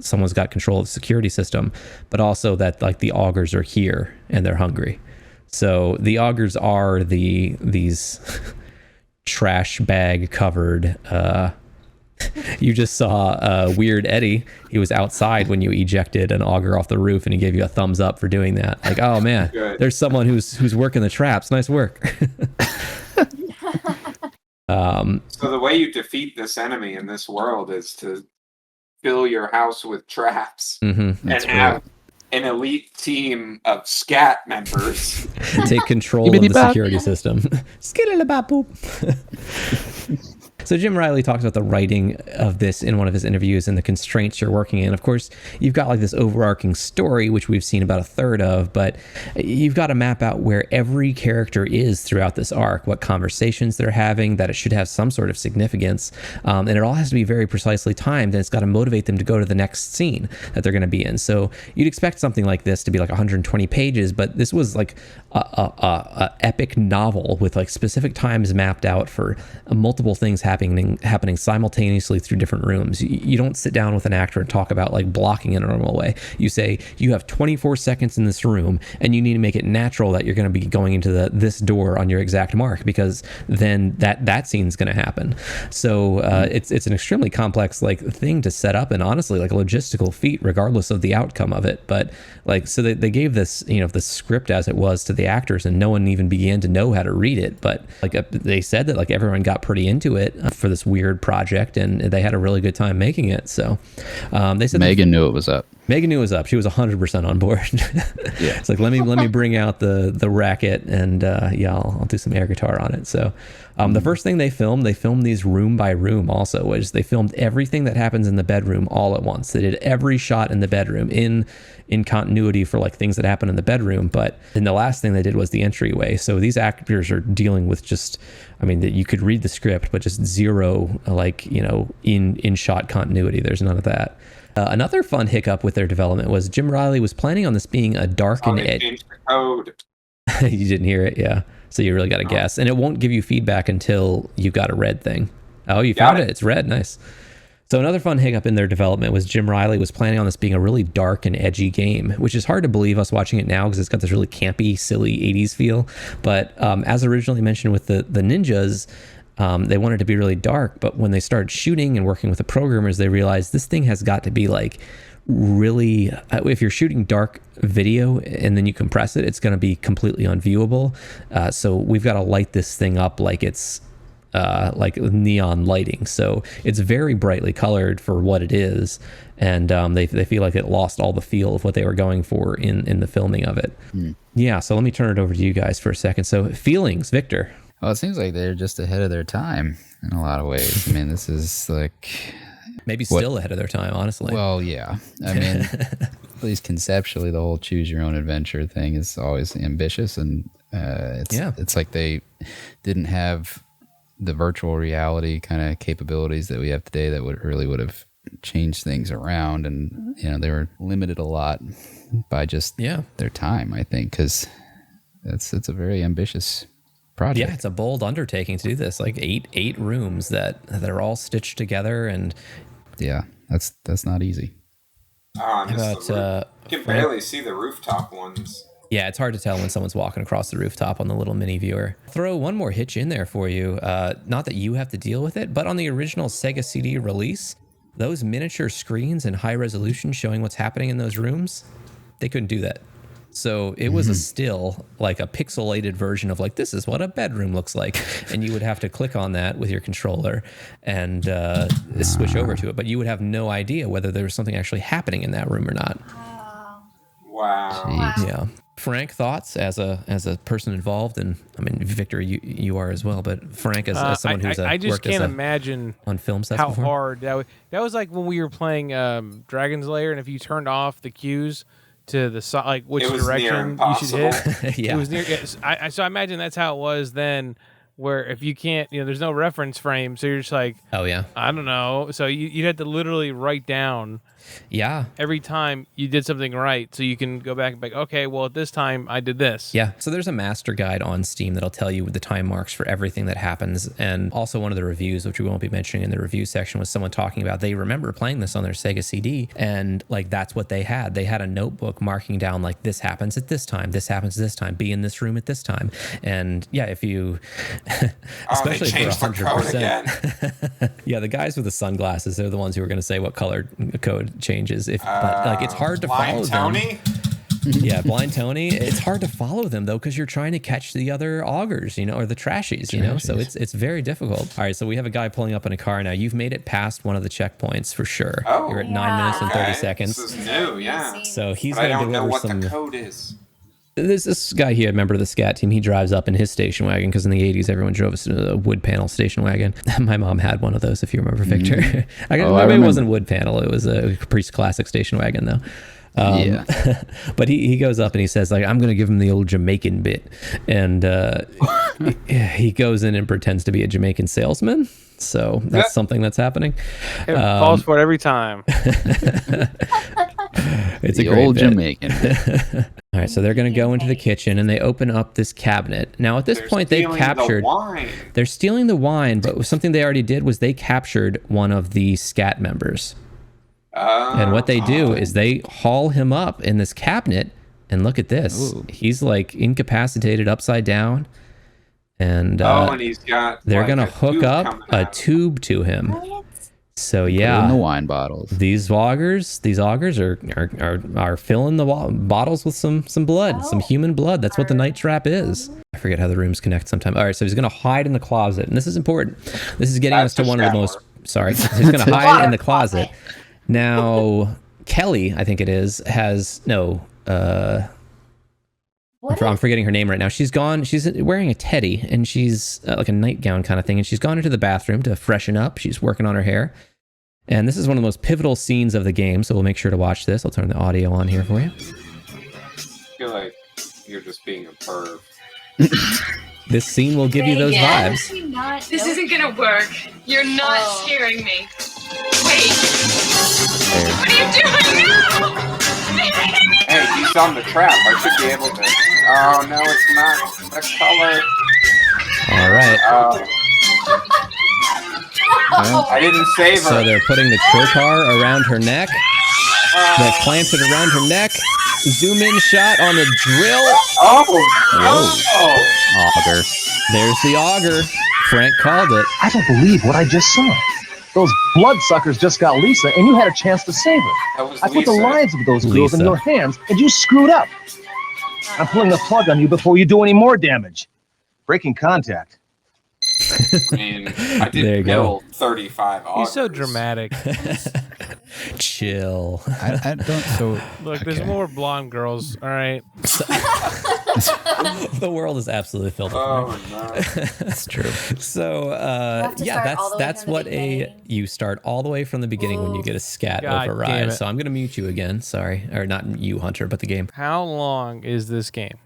someone's got control of the security system, but also that like the augurs are here and they're hungry. So the augurs are these trash bag covered. You just saw Weird Eddie. He was outside when you ejected an auger off the roof, and he gave you a thumbs up for doing that. Like, oh man, there's someone who's working the traps. Nice work. So the way you defeat this enemy in this world is to fill your house with traps and have an elite team of scat members take control of the security system. Skittle-a-bop-boop. So Jim Riley talks about the writing of this in one of his interviews and the constraints you're working in. Of course, you've got like this overarching story, which we've seen about a third of, but you've got to map out where every character is throughout this arc, what conversations they're having, that it should have some sort of significance. And it all has to be very precisely timed, and it's got to motivate them to go to the next scene that they're going to be in. So you'd expect something like this to be like 120 pages, but this was like a epic novel with like specific times mapped out for multiple things happening simultaneously through different rooms. You don't sit down with an actor and talk about like blocking in a normal way. You say you have 24 seconds in this room, and you need to make it natural that you're going to be going into this door on your exact mark, because then that scene's going to happen. So it's an extremely complex like thing to set up, and honestly like a logistical feat regardless of the outcome of it. But like, so they gave this, the script as it was to the actors, and no one even began to know how to read it. But like they said that like everyone got pretty into it for this weird project, and they had a really good time making it. So they said Megan knew it was up. Megan knew it was up. She was 100% on board. Yeah, it's like let me bring out the racket, and I'll do some air guitar on it. So the first thing they filmed these room by room. Also, was they filmed everything that happens in the bedroom all at once. They did every shot in the bedroom in continuity for like things that happen in the bedroom. But then the last thing they did was the entryway. So these actors are dealing with just, that you could read the script, but just zero like in shot continuity. There's none of that. Another fun hiccup with their development was Jim Riley was planning on this being a dark and changed the code. You didn't hear it, yeah. So you really got to guess, and it won't give you feedback until you got a red thing. Oh, you found it. It's red. Nice. So another fun hiccup in their development was Jim Riley was planning on this being a really dark and edgy game, which is hard to believe us watching it now because it's got this really campy, silly 80s feel. But as originally mentioned with the ninjas, they wanted to be really dark, but when they started shooting and working with the programmers, they realized this thing has got to be like really, if you're shooting dark video and then you compress it, it's going to be completely unviewable. So we've got to light this thing up like it's like neon lighting. So it's very brightly colored for what it is. And they feel like it lost all the feel of what they were going for in the filming of it. Yeah. So let me turn it over to you guys for a second. So feelings, Victor. Well, it seems like they're just ahead of their time in a lot of ways. This is like... Maybe still ahead of their time, honestly. Well, yeah. At least conceptually, the whole choose your own adventure thing is always ambitious. And it's like they didn't have the virtual reality kind of capabilities that we have today that would have changed things around. And, they were limited a lot by just their time, I think, because it's a very ambitious project. Yeah, it's a bold undertaking to do this. Like eight rooms that are all stitched together, and yeah, that's not easy. You can barely see the rooftop ones. Yeah, it's hard to tell when someone's walking across the rooftop on the little mini viewer. Throw one more hitch in there for you. Not that you have to deal with it, but on the original Sega CD release, those miniature screens and high resolution showing what's happening in those rooms, they couldn't do that. So it was a still, like a pixelated version of like, this is what a bedroom looks like. And you would have to click on that with your controller and switch over to it. But you would have no idea whether there was something actually happening in that room or not. Wow. Jeez. Yeah. Frank, thoughts as a person involved? And Victor, you are as well. But Frank, as someone who's I just can't imagine on film sets how before. hard that was like when we were playing Dragon's Lair, and if you turned off the cues to the side, like which It was near direction you should impossible. hit. Yeah. It was near. So I imagine that's how it was then. Where if you can't, there's no reference frame, so you're just like, oh yeah, I don't know. So you'd have to literally write down, every time you did something right, so you can go back and be like, okay, well at this time I did this. Yeah. So there's a master guide on Steam that'll tell you the time marks for everything that happens, and also one of the reviews, which we won't be mentioning in the review section, was someone talking about they remember playing this on their Sega CD, and like that's what they had. They had a notebook marking down like this happens at this time, this happens at this time, be in this room at this time, and yeah, if you especially for 100%. Yeah, the guys with the sunglasses, they're the ones who are going to say what color code changes. But like it's hard to follow Tony? them. Yeah, Blind Tony. It's hard to follow them though because you're trying to catch the other augers, or the trashies, So it's very difficult. All right, so we have a guy pulling up in a car now. You've made it past one of the checkpoints for sure. Oh, you're at 9 minutes and 30 seconds. This is new, yeah. So he's but I going to don't know deliver what some. the code is. There's this guy here, a member of the scat team. He drives up in his station wagon because in the 80s, everyone drove a wood panel station wagon. My mom had one of those, if you remember, Victor. I remember it wasn't wood panel. It was a Caprice Classic station wagon, though. But he goes up and he says, like, I'm going to give him the old Jamaican bit. And he goes in and pretends to be a Jamaican salesman. So that's something that's happening. It falls for it every time. It's the a great old bit. Jamaican. All right, so they're going to go into the kitchen and they open up this cabinet. Now, at this point, they've captured. They're stealing the wine, but something they already did was they captured one of the scat members. And what they do is they haul him up in this cabinet, and look at this. Ooh. He's like incapacitated upside down. And, and he's got. They're going to hook up a tube to him. So yeah, in the wine bottles. These augers are filling the bottles with some blood, some human blood. That's what the night trap is. I forget how the rooms connect sometimes. All right, so he's going to hide in the closet, and this is important. This is getting us to one of the most. Sorry, he's going to hide in the closet. Now, Kelly, I think it is, has no. I'm forgetting her name right now. She's gone. She's wearing a teddy, and she's like a nightgown kind of thing, and she's gone into the bathroom to freshen up. She's working on her hair. And this is one of the most pivotal scenes of the game, so we'll make sure to watch this. I'll turn the audio on here for you. I feel like you're just being a perv. This scene will give you those vibes. This isn't gonna work. You're not scaring me. Wait. What are you doing now? Hey, he's on the trap. I should be able to. Oh, no, it's not the color. All right. I didn't save her. So they're putting the trocar around her neck. They clamped it around her neck. Zoom in shot on the drill. Auger. There's the auger. Frank called it. I don't believe what I just saw. Those bloodsuckers just got Lisa, and you had a chance to save her. I put the lives of those girls in your hands, and you screwed up. I'm pulling the plug on you before you do any more damage. Breaking contact. I mean, I did kill 35 augers. He's so dramatic. Chill. I don't. So look, there's more blonde girls. All right. The world is absolutely filled with them. No. That's true. So that's what you start all the way from the beginning when you get a scat override. So I'm gonna mute you again. Sorry, or not you, Hunter, but the game. How long is this game?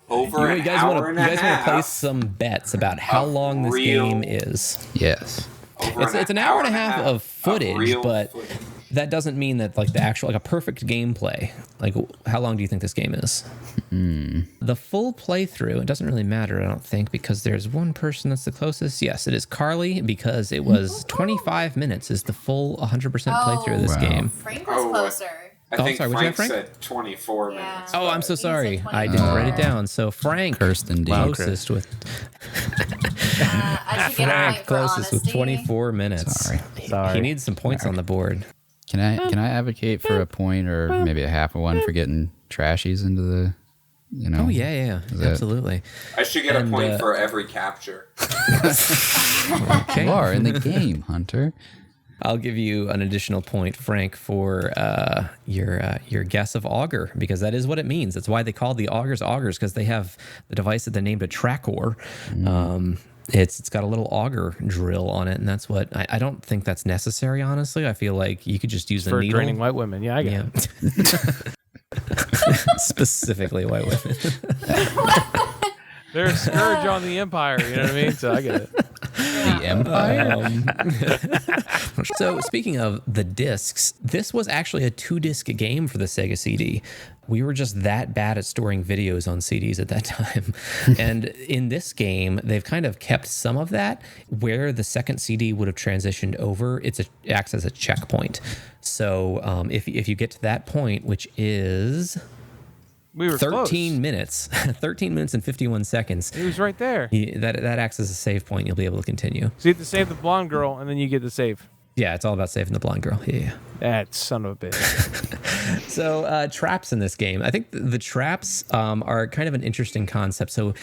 Over you guys want to play some bets about how long this game is? Yes. It's an hour and a half of footage, but that doesn't mean that like the actual like a perfect gameplay. Like how long do you think this game is? The full playthrough, it doesn't really matter, I don't think, because there's one person that's the closest. Yes, it is Carly, because it was 25 minutes is the full 100% playthrough of this game. Frank was closer. I think sorry, Frank Frank said 24 minutes. Oh, I'm so sorry. I didn't write it down. So Frank, Kirsten closest with Frank closest with 24 minutes. Sorry. He needs some points on the board. Can I advocate for a point or maybe a half of one for getting trashies into the, Oh yeah, absolutely. I should get a point for every capture. Okay. You are in the game, Hunter. I'll give you an additional point, Frank, for your guess of auger, because that is what it means. That's why they call the augers, because they have the device that they named a tracor. It's got a little auger drill on it, and that's what I don't think that's necessary. Honestly, I feel like you could just use a needle for draining white women. Yeah, I get it. Specifically white women. They're a scourge on the empire, you know what I mean? So I get it. The empire? So speaking of the discs, this was actually a 2-disc game for the Sega CD. We were just that bad at storing videos on CDs at that time. And in this game, they've kind of kept some of that. Where the second CD would have transitioned over, it acts as a checkpoint. So if you get to that point, which is... We were 13 close. minutes. 13 minutes and 51 seconds. He was right there. That acts as a save point. You'll be able to continue. So you have to save the blonde girl, and then you get the save. Yeah, it's all about saving the blonde girl. Yeah. That son of a bitch. So traps in this game. I think the traps are kind of an interesting concept. So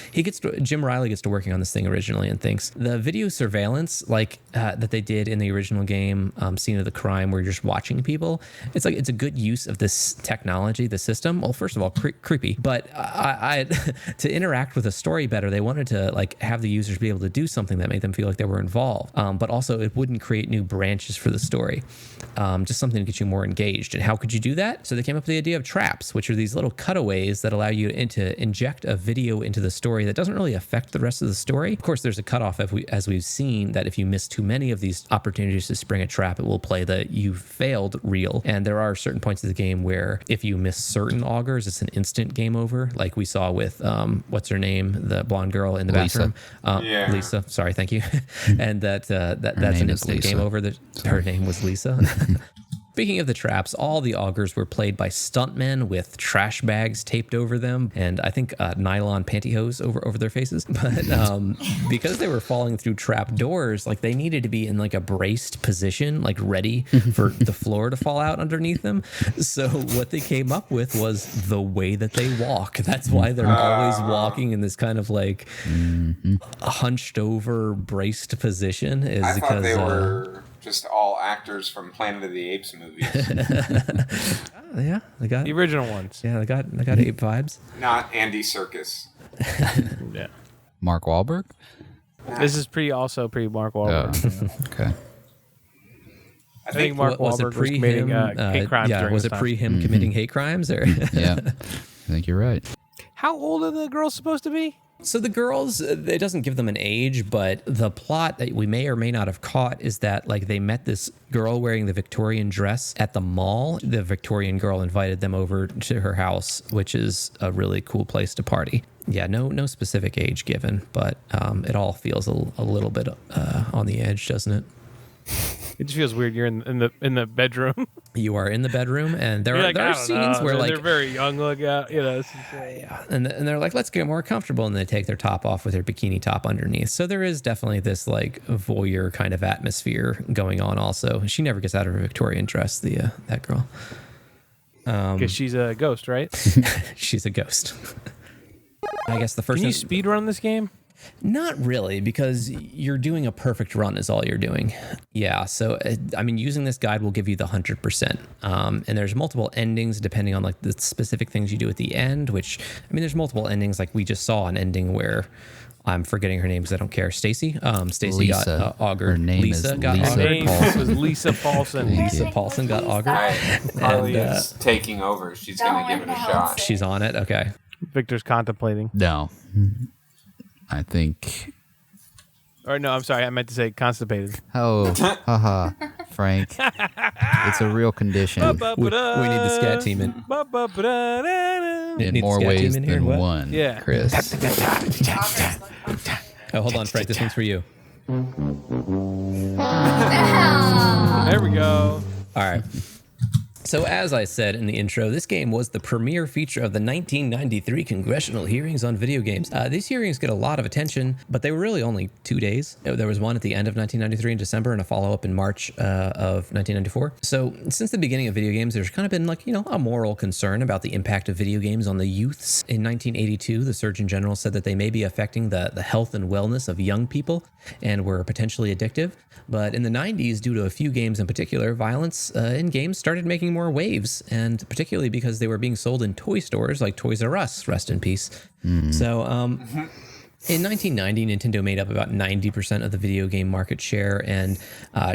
Jim Riley gets to working on this thing originally and thinks the video surveillance that they did in the original game, Scene of the Crime, where you're just watching people. It's a good use of this technology, the system. Well, first of all, creepy, but I to interact with the story better, they wanted to have the users be able to do something that made them feel like they were involved. But also it wouldn't create new branches for the story. Just something to get you more engaged. And how could you do that? So they came up with the idea of traps, which are these little cutaways that allow you to inject a video into the story that doesn't really affect the rest of the story. Of course, there's a cutoff as we've seen that if you miss too many of these opportunities to spring a trap, it will play the you failed reel. And there are certain points of the game where if you miss certain augers, it's an instant game over, like we saw with what's her name, the blonde girl in the bathroom. Lisa. Sorry, thank you. And that's an instant game over. Her name was Lisa. Speaking of the traps, all the augers were played by stuntmen with trash bags taped over them, and I think nylon pantyhose over their faces. But because they were falling through trap doors, they needed to be in a braced position, ready for the floor to fall out underneath them. So what they came up with was the way that they walk. That's why they're always walking in this kind of hunched over braced position. I thought they were just all actors from Planet of the Apes movies. Yeah, they got the original ones. Yeah, they got ape vibes. Not Andy Serkis. Yeah. Mark Wahlberg? This is pretty Mark Wahlberg. Okay. I think Mark Wahlberg was committing hate crimes. Yeah, was it pre him committing hate crimes? Or Yeah, I think you're right. How old are the girls supposed to be? So the girls, it doesn't give them an age, but the plot that we may or may not have caught is that they met this girl wearing the Victorian dress at the mall. The Victorian girl invited them over to her house, which is a really cool place to party. Yeah, no specific age given, but it all feels a little bit on the edge, doesn't it? It just feels weird. You're in the bedroom. You are in the bedroom, and there are scenes where they're very young, yeah, and they're like, let's get more comfortable, and they take their top off with their bikini top underneath. So there is definitely this voyeur kind of atmosphere going on. Also, she never gets out of her Victorian dress. That girl, because she's a ghost, right? She's a ghost. I guess the first. Can you speed run this game? Not really, because you're doing a perfect run is all you're doing. Yeah, so, using this guide will give you the 100%. And there's multiple endings depending on, the specific things you do at the end, which, there's multiple endings. We just saw an ending where I'm forgetting her name because I don't care. Stacy got augured. Her name Lisa got Lisa augured. Her name was Lisa Paulson. Lisa Paulson got augured. Carley is taking over. She's going to give it a shot. She's on it? Okay. Victor's contemplating. No. I think. Or no, I'm sorry. I meant to say constipated. Oh, haha, Frank. It's a real condition. We need the scat team in. In more ways than one, yeah. Chris. Oh, hold on, Frank. This one's for you. There we go. All right. So as I said in the intro, this game was the premiere feature of the 1993 congressional hearings on video games. These hearings get a lot of attention, but they were really only 2 days. There was one at the end of 1993 in December and a follow-up in March of 1994. So since the beginning of video games, there's kind of been a moral concern about the impact of video games on the youths. In 1982, the Surgeon General said that they may be affecting the health and wellness of young people and were potentially addictive. But in the 90s, due to a few games in particular, violence in games started making more waves, and particularly because they were being sold in toy stores like Toys R Us, rest in peace. So In 1990, Nintendo made up about 90% of the video game market share, and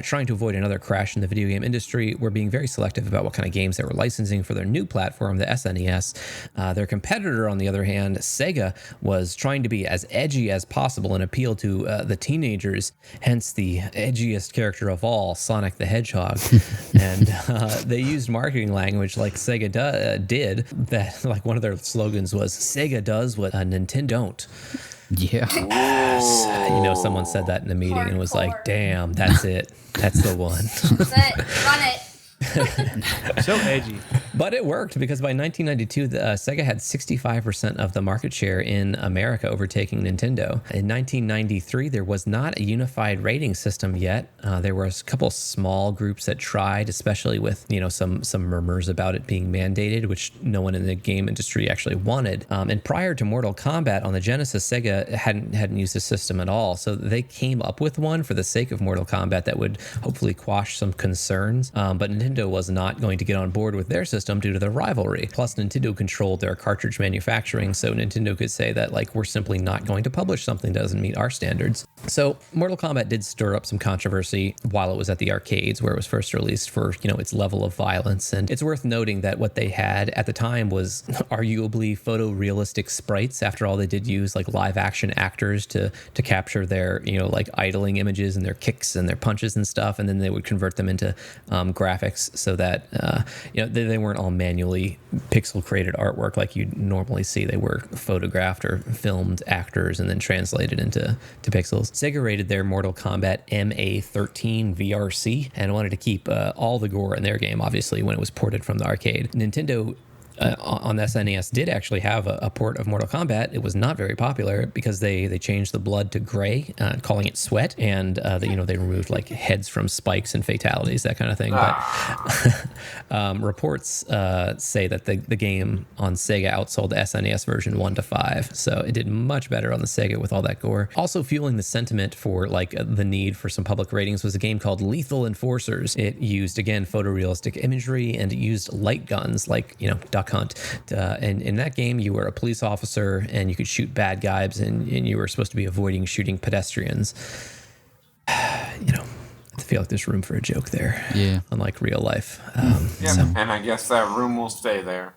trying to avoid another crash in the video game industry, were being very selective about what kind of games they were licensing for their new platform, the SNES. Their competitor, on the other hand, Sega, was trying to be as edgy as possible and appeal to the teenagers, hence the edgiest character of all, Sonic the Hedgehog. And they used marketing language like Sega did, that like one of their slogans was, "Sega does what Nintendo don't." Yeah. You know, someone said that in the meeting and was like, damn, that's it. That's the one. That's it. Run it. So edgy. But it worked, because by 1992, Sega had 65% of the market share in America, overtaking Nintendo. In 1993, there was not a unified rating system yet. There were a couple small groups that tried, especially with, you know, some murmurs about it being mandated, which no one in the game industry actually wanted. And prior to Mortal Kombat on the Genesis, Sega hadn't used a system at all. So they came up with one for the sake of Mortal Kombat that would hopefully quash some concerns. But Nintendo was not going to get on board with their system due to the rivalry. Plus, Nintendo controlled their cartridge manufacturing, so Nintendo could say that, like, we're simply not going to publish something that doesn't meet our standards. So Mortal Kombat did stir up some controversy while it was at the arcades, where it was first released, for, you know, its level of violence. And it's worth noting that what they had at the time was arguably photorealistic sprites. After all, they did use like live action actors to capture their, you know, like idling images and their kicks and their punches and stuff, and then they would convert them into graphics, so that you know, they weren't all manually pixel created artwork like you normally see. They were photographed or filmed actors and then translated into pixels. Sega rated their Mortal Kombat MA13 VRC and wanted to keep all the gore in their game, obviously, when it was ported from the arcade. Nintendo on the SNES did actually have a port of Mortal Kombat. It was not very popular because they changed the blood to gray, calling it sweat, and they removed like heads from spikes and fatalities, that kind of thing. But reports say that the game on Sega outsold the SNES version 1-5, so it did much better on the Sega with all that gore. Also fueling the sentiment for like the need for some public ratings was a game called Lethal Enforcers. It used, again, photorealistic imagery, and it used light guns like, you know, Duck Hunt. And in that game, you were a police officer and you could shoot bad guys, and you were supposed to be avoiding shooting pedestrians. You know, I feel like there's room for a joke there. Yeah. Unlike real life. And I guess that room will stay there.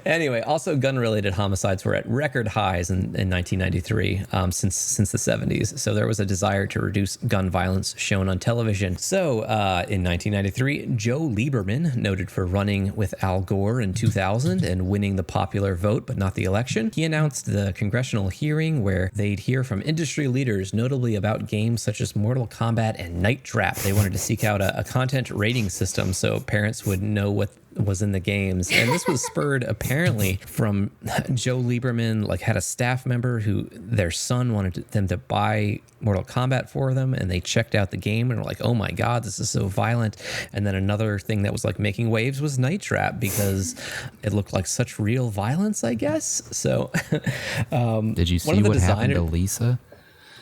Anyway, also gun-related homicides were at record highs in 1993, since the 70s. So there was a desire to reduce gun violence shown on television. So in 1993, Joe Lieberman, noted for running with Al Gore in 2000 and winning the popular vote but not the election, he announced the congressional hearing where they'd hear from industry leaders, notably about games such as Mortal Kombat and Night Trap. They wanted to seek out a content rating system so parents would know what was in the games. And this was spurred apparently from Joe Lieberman, like, had a staff member who their son wanted them to buy Mortal Kombat for them, and they checked out the game and were like, oh my god, this is so violent. And then another thing that was like making waves was Night Trap, because it looked like such real violence, I guess. So did you see what happened to Lisa?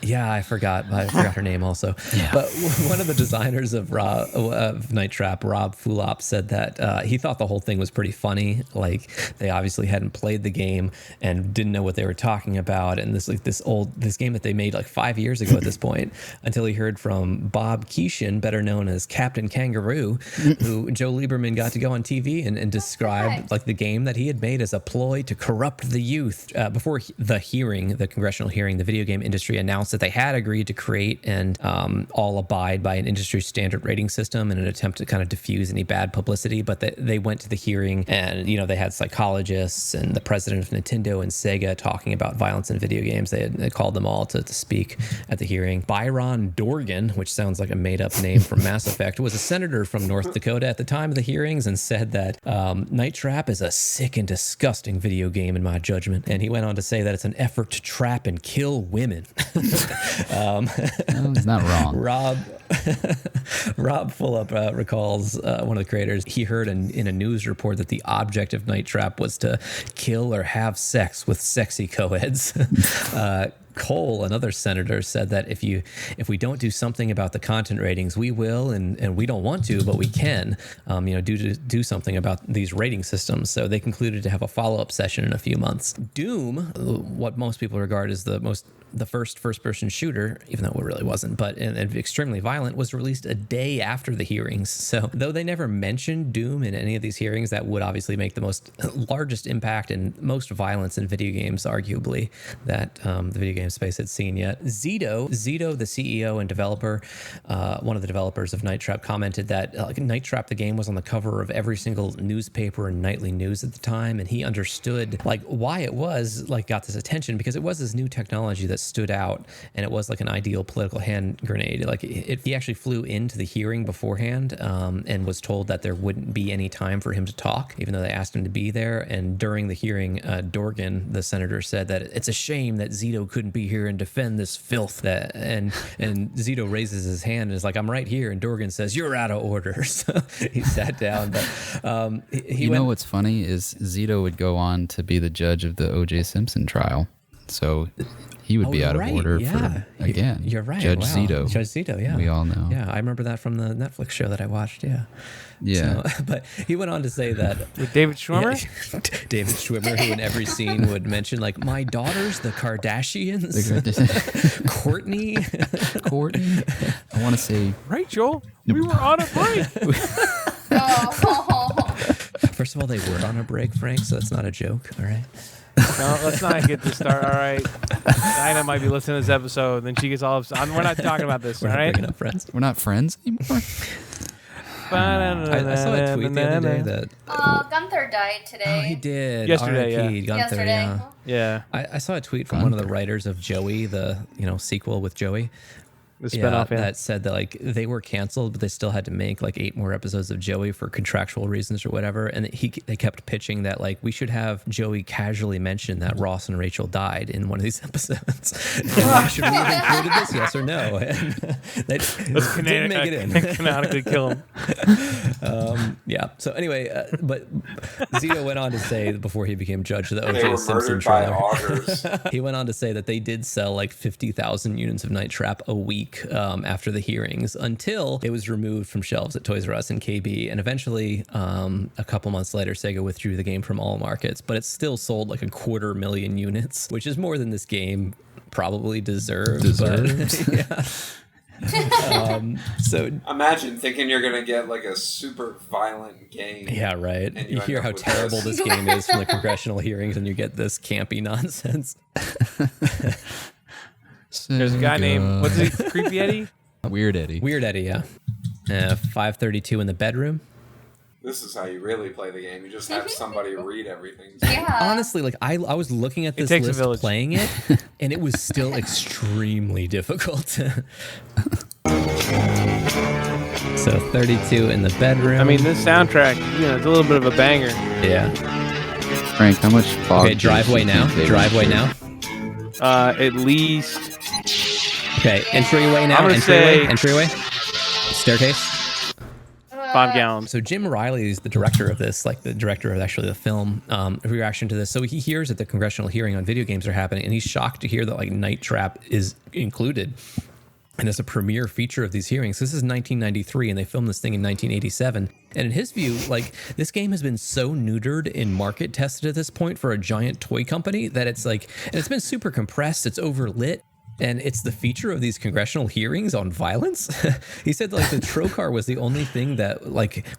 Yeah, I forgot her name also. Yeah. But one of the designers of Night Trap, Rob Fulop, said that he thought the whole thing was pretty funny. Like, they obviously hadn't played the game and didn't know what they were talking about. And this game that they made like 5 years ago at this point, until he heard from Bob Keeshan, better known as Captain Kangaroo, who Joe Lieberman got to go on TV and describe like the game that he had made as a ploy to corrupt the youth. Before the congressional hearing, the video game industry announced that they had agreed to create and all abide by an industry standard rating system in an attempt to kind of diffuse any bad publicity. But they went to the hearing, and, you know, they had psychologists and the president of Nintendo and Sega talking about violence in video games. They called them all to speak at the hearing. Byron Dorgan, which sounds like a made-up name from Mass Effect, was a senator from North Dakota at the time of the hearings, and said that Night Trap is a sick and disgusting video game in my judgment. And he went on to say that it's an effort to trap and kill women. He's not wrong. Rob Fulop recalls one of the creators. He heard in a news report that the object of Night Trap was to kill or have sex with sexy co-eds. Cole, another senator, said that if we don't do something about the content ratings, we will, and we don't want to, but we can, do something about these rating systems. So they concluded to have a follow-up session in a few months. Doom, what most people regard as the first-person shooter, even though it really wasn't, but and extremely violent, was released a day after the hearings. So though they never mentioned Doom in any of these hearings, that would obviously make the largest impact and most violence in video games, arguably, that the video game space had seen yet. Zito, the CEO and developer, one of the developers of Night Trap, commented that Night Trap, the game, was on the cover of every single newspaper and nightly news at the time, and he understood why it was got this attention, because it was this new technology that stood out, and it was like an ideal political hand grenade. He actually flew into the hearing beforehand and was told that there wouldn't be any time for him to talk, even though they asked him to be there. And during the hearing, Dorgan, the senator, said that it's a shame that Zito couldn't be here and defend this filth. And Zito raises his hand and is like, "I'm right here." And Dorgan says, "You're out of order." So he sat down. But you know what's funny is Zito would go on to be the judge of the O.J. Simpson trial. So he would be out of order for, again, you're right. Judge Wow. Zito. Judge Zito, yeah. We all know. Yeah, I remember that from the Netflix show that I watched, yeah. Yeah. So, but he went on to say that... With David Schwimmer? Yeah, David Schwimmer, who in every scene would mention, my daughters, the Kardashians, Courtney. I want to say... Rachel, we were on a break. First of all, they were on a break, Frank, so that's not a joke, all right? No, let's not get to start. All right, Dinah might be listening to this episode, and then she gets all upset. We're not talking about this. We're all right, bringing up friends. We're not friends anymore. I saw a tweet the other day that Gunther died today. Oh, he did. Yesterday, R.I.P. Gunther, Yesterday. Yeah. I saw a tweet from one of the writers of Joey, the sequel with Joey. The spinoff, that said that they were canceled, but they still had to make 8 more episodes of Joey for contractual reasons or whatever. And they kept pitching that we should have Joey casually mention that Ross and Rachel died in one of these episodes. Should we have included this? Yes or no? And they didn't make it in. Canonically kill him. Yeah. So anyway, but Zito went on to say before he became judge of the O.J. They were Simpson murdered by trial, augers. he went on to say that they did sell 50,000 units of Night Trap a week after the hearings, until it was removed from shelves at Toys R Us and KB, and eventually a couple months later Sega withdrew the game from all markets, but it still sold 250,000 units, which is more than this game probably deserves. Yeah. So imagine thinking you're gonna get a super violent game. Yeah, right. And you hear how terrible this game is from the congressional hearings, and you get this campy nonsense. There's a guy named, what's his Creepy Eddie? Weird Eddie. Weird Eddie, yeah. 532 in the bedroom. This is how you really play the game. You just have somebody read everything. Yeah. Honestly, I was looking at this list playing it, and it was still extremely difficult. So 32 in the bedroom. I mean, this soundtrack, it's a little bit of a banger. Yeah. Frank, how much fog? Okay, driveway now. Driveway now. At least. Okay, entryway now. I'm gonna say entryway. Staircase. 5 gallons. So Jim Riley is the director of this, the director of actually the film. Reaction to this. So he hears that the congressional hearing on video games are happening, and he's shocked to hear that Night Trap is included. And as a premiere feature of these hearings. This is 1993, and they filmed this thing in 1987. And in his view, this game has been so neutered and market tested at this point for a giant toy company that it's and it's been super compressed, it's overlit. And it's the feature of these congressional hearings on violence. He said the Trocar was the only thing that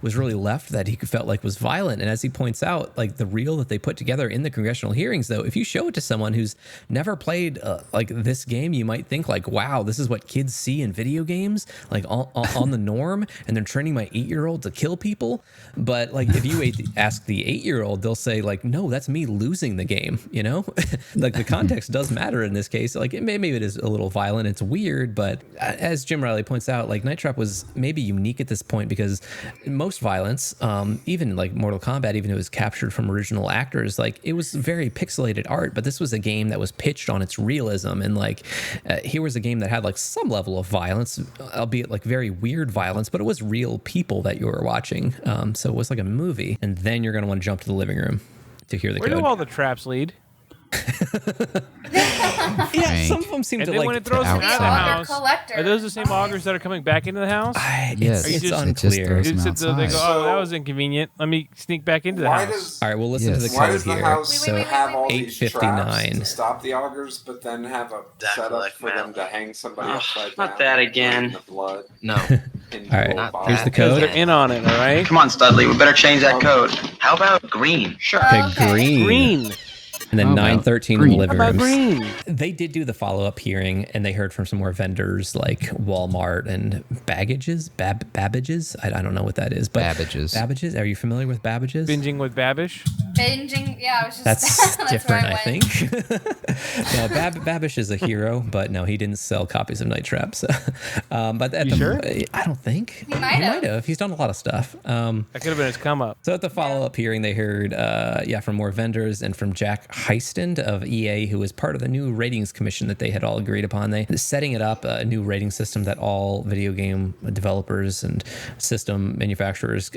was really left that he felt was violent. And as he points out, the reel that they put together in the congressional hearings, though, if you show it to someone who's never played this game, you might think wow, this is what kids see in video games, on the norm, and they're training my 8-year-old to kill people. But if you ask the 8-year-old, they'll say no, that's me losing the game. The context does matter in this case. Maybe it is is a little violent. It's weird, but as Jim Riley points out, like Night Trap was maybe unique at this point because most violence, even like Mortal Kombat, even if it was captured from original actors, like it was very pixelated art. But this was a game that was pitched on its realism, and like here was a game that had like some level of violence, albeit like very weird violence, but it was real people that you were watching. So it was like a movie, and then you're going to want to jump to the living room to hear the Where code. do all the traps lead? Yeah, some of them seem And to then like when it throws them out of the outside. house, are those the same augers that are coming back into the house? Yes, it's it just unclear. throws them They go, outside. oh, that was inconvenient. Let me sneak back into the Why house. does All right, we'll listen to the Yes. why code does the here. house So have all these traps 8:59. to stop the augers, but then have a setup for them to hang somebody upside down? not that again. in The blood. No. In All right, your body? here's the Because code. they're in on it, all right? Come on, Studley. We better change that code. How about green? Sure. Okay, green. Green. And then How about 9:13 in the green? living How about rooms. green? They did do the follow-up hearing, and they heard from some more vendors like Walmart and Babbage's. I don't know what that is, but Babbage's. Are you familiar with Babbage's? Binging with Babish. Binging, yeah, I was just That's that's different, where I went. think. No, Babish is a hero, but no, he didn't sell copies of Night Trap. So, but at You the, sure? I don't think He might have. He's done a lot of stuff. That could have been his come up. So at the follow-up hearing, they heard, from more vendors and from Jack Heistand of EA, who was part of the new ratings commission that they had all agreed upon. They setting it up, a new rating system that all video game developers and system manufacturers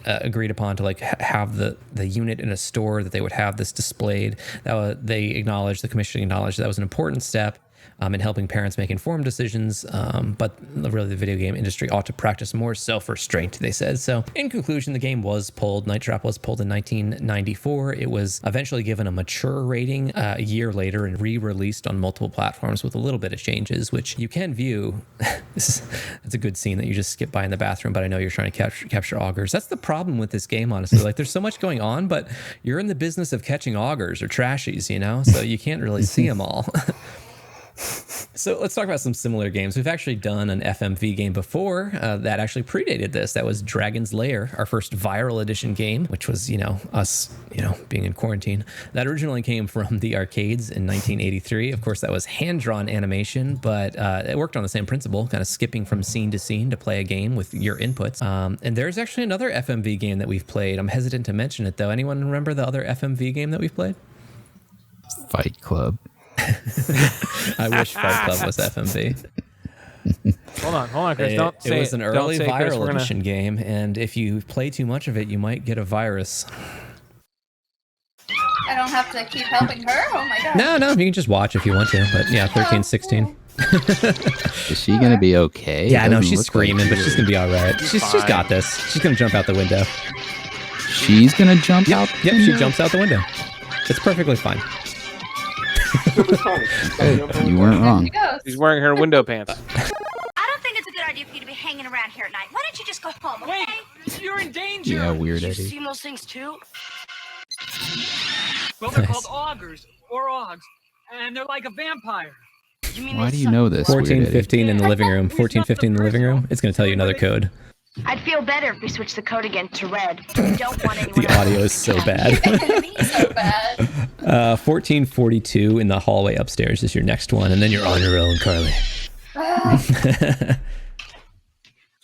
agreed upon to like have the unit in a store that they would have this displayed. They acknowledged, the commission acknowledged that was an important step in helping parents make informed decisions, but really the video game industry ought to practice more self-restraint, they said. So in conclusion, the game was pulled. Night Trap was pulled in 1994. It was eventually given a mature rating a year later and re-released on multiple platforms with a little bit of changes, which you can view. It's a good scene that you just skip by in the bathroom, but I know you're trying to capture augers. That's the problem with this game, honestly. Like there's so much going on, but you're in the business of catching augers or trashies, so you can't really see them all. So let's talk about some similar games. We've actually done an FMV game before that actually predated this. That was Dragon's Lair, our first viral edition game, which was, us, being in quarantine. That originally came from the arcades in 1983. Of course, that was hand-drawn animation, but it worked on the same principle, kind of skipping from scene to scene to play a game with your inputs. And there's actually another FMV game that we've played. I'm hesitant to mention it, though. Anyone remember the other FMV game that we've played? Fight Club. I wish Fight Club was FMV. Hold on, Chris. Don't say it. It was an early Don't say, Chris, viral edition game, and if you play too much of it, you might get a virus. I don't have to keep helping her? Oh my god. No, you can just watch if you want to, but yeah, 13, 16. Is she gonna be okay? Yeah, no, Doesn't she's look screaming, like but she's gonna be all right. She's got this. She's gonna jump out the window. She's gonna jump out? Yep, she jumps out the window. It's perfectly fine. You weren't wrong. She's wearing her window pants. I don't think it's a good idea for you to be hanging around here at night. Why don't you just go home, okay? Wait, you're in danger. Yeah, weird You've Eddie. seen those things too? Well, they're called augers or augs, and they're like a vampire. You mean Why do you know this? 14, weird Eddie? 15 in the living room. 14, 15 in the living room. It's gonna tell you another code. I'd feel better if we switched the code again to red. We don't want anyone The audio is so bad. So bad. 1442 in the hallway upstairs is your next one, and then you're on your own, Carly.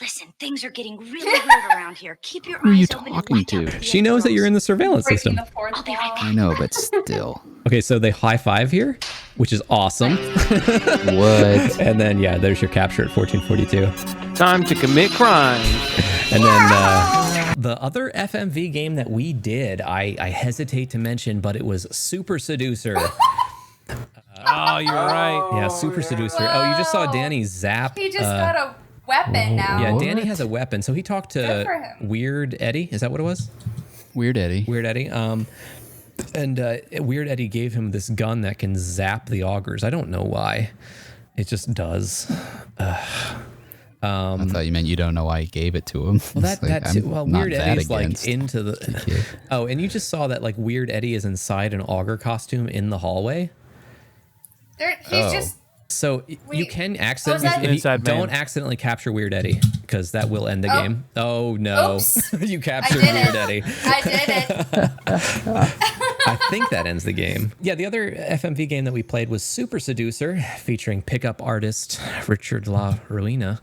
Listen, things are getting really weird around here. Keep your Who are you eyes open. talking to? She knows that you're in the surveillance Breaking system. the fourth I'll be right wall. back. I know, but still. Okay, so they high five here, which is awesome. What? And then, yeah, there's your capture at 1442. Time to commit crime. And then the other FMV game that we did, I hesitate to mention, but it was Super Seducer. Oh, you're right. Yeah, Super Seducer. Oh, you just saw Danny zap. He just got a weapon now. Yeah, Danny has a weapon. So he talked Good to for him. Weird Eddie. Is that what it was? Weird Eddie. Weird Eddie. And Weird Eddie gave him this gun that can zap the augers. I don't know why. It just does. I thought you meant you don't know why he gave it to him. Well, It's like, I'm well, not Weird that Eddie's like against into the the. kid. Oh, and you just saw that like Weird Eddie is inside an auger costume in the hallway. He's just. So you Wait, can that- accidentally Inside man. don't accidentally capture Weird Eddie because that will end the Oh. game. Oh no, Oops. you I captured did Weird it. Eddie. I did it. I think that ends the game. Yeah, the other FMV game that we played was Super Seducer, featuring pickup artist Richard La Ruina.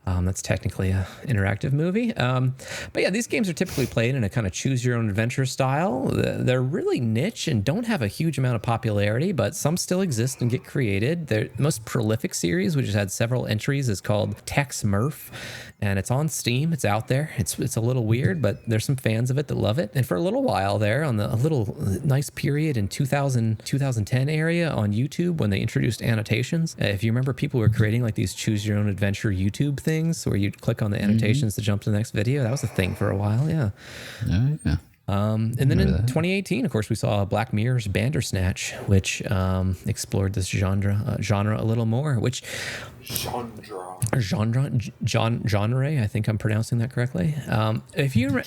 That's technically an interactive movie. But yeah, these games are typically played in a kind of choose your own adventure style. They're really niche and don't have a huge amount of popularity, but some still exist and get created. The most prolific series, which has had several entries, is called Tex Murph, and it's on Steam. It's out there. It's a little weird, but there's some fans of it that love it. And for a little while there, on a little nice period in 2010 area on YouTube, when they introduced annotations, if you remember, people were creating like these choose your own adventure YouTube things where you'd click on the annotations to jump to the next video. That was a thing for a while. Yeah. Oh, yeah. And then in 2018, of course, we saw Black Mirror's Bandersnatch, which explored this genre a little more. Which genre? I think I'm pronouncing that correctly. If you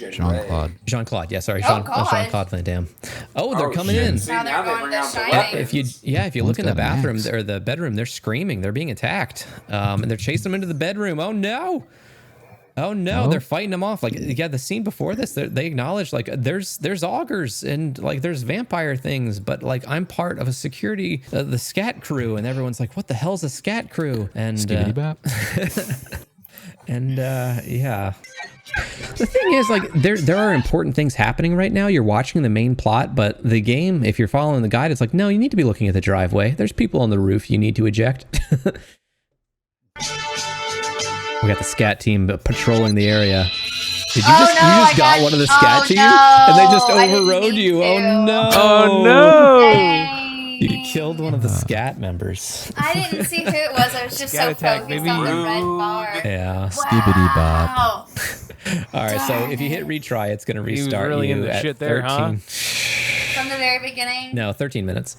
Jean-Claude, yeah, sorry, Jean-Claude Van Damme. Oh, they're coming in. Now they're going to Shining. If you look in the bathroom or the bedroom, they're screaming. They're being attacked, and they're chasing them into the bedroom. Oh no. Oh no, they're fighting them off. Like, yeah, the scene before this, they acknowledge like there's augurs and like there's vampire things, but like I'm part of a security, the scat crew, and everyone's like, what the hell's a scat crew? And and yeah. The thing is, like, there are important things happening right now. You're watching the main plot, but the game, if you're following the guide, it's like, no, you need to be looking at the driveway. There's people on the roof you need to eject. We got the scat team patrolling the you just got one of the scat team and they just overrode you. Oh no. Oh no. Dang. You killed one of the scat members. I didn't see who it was. I was just so focused on the red bar. Yeah. Skibbity bop. Wow. All right, so if you hit retry, it's going to restart really you in the at shit 13. there, huh? From the very beginning? No, 13 minutes.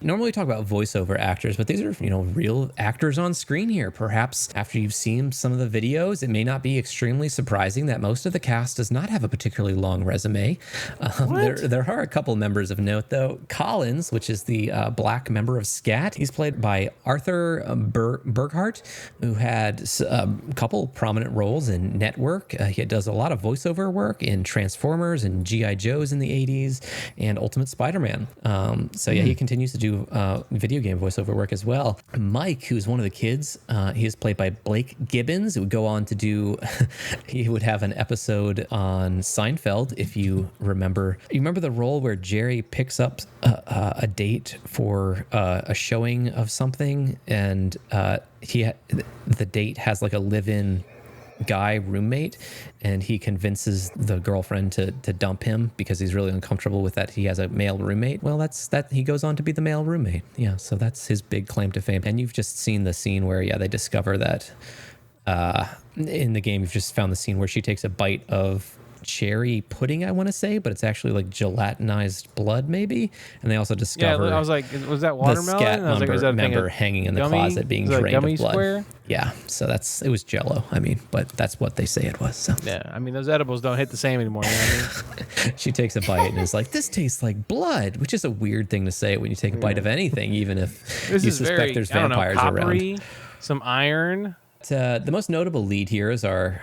Normally we talk about voiceover actors, but these are, real actors on screen here. Perhaps after you've seen some of the videos, it may not be extremely surprising that most of the cast does not have a particularly long resume. There are a couple members of note, though. Collins, which is the black member of Scat, he's played by Arthur Burghart, who had a couple prominent roles in Network. He does a lot of voiceover work in Transformers and G.I. Joes in the 80s and Ultimate Spider-Man. So yeah, he continues to do video game voiceover work as well. Mike, who's one of the kids, he is played by Blake Gibbons, who would go on to do, he would have an episode on Seinfeld, if you remember. You remember the role where Jerry picks up a date for a showing of something, and the date has like a live-in guy roommate, and he convinces the girlfriend to dump him because he's really uncomfortable with that he has a male roommate. Well, he goes on to be the male roommate. Yeah, so that's his big claim to fame. And you've just seen the scene where they discover that in the game. You've just found the scene where she takes a bite of cherry pudding, I want to say, but it's actually like gelatinized blood, maybe. And they also discover. Yeah, I was like, was that watermelon? The scat I was like, was that member hanging in the closet being drained of blood. Square? Yeah, so it was Jello. I mean, but that's what they say it was. So. Yeah, I mean, those edibles don't hit the same anymore. You know what I mean? She takes a bite and is like, "This tastes like blood," which is a weird thing to say when you take a bite of anything, even if you suspect there's vampires around. Some iron. The most notable lead here is our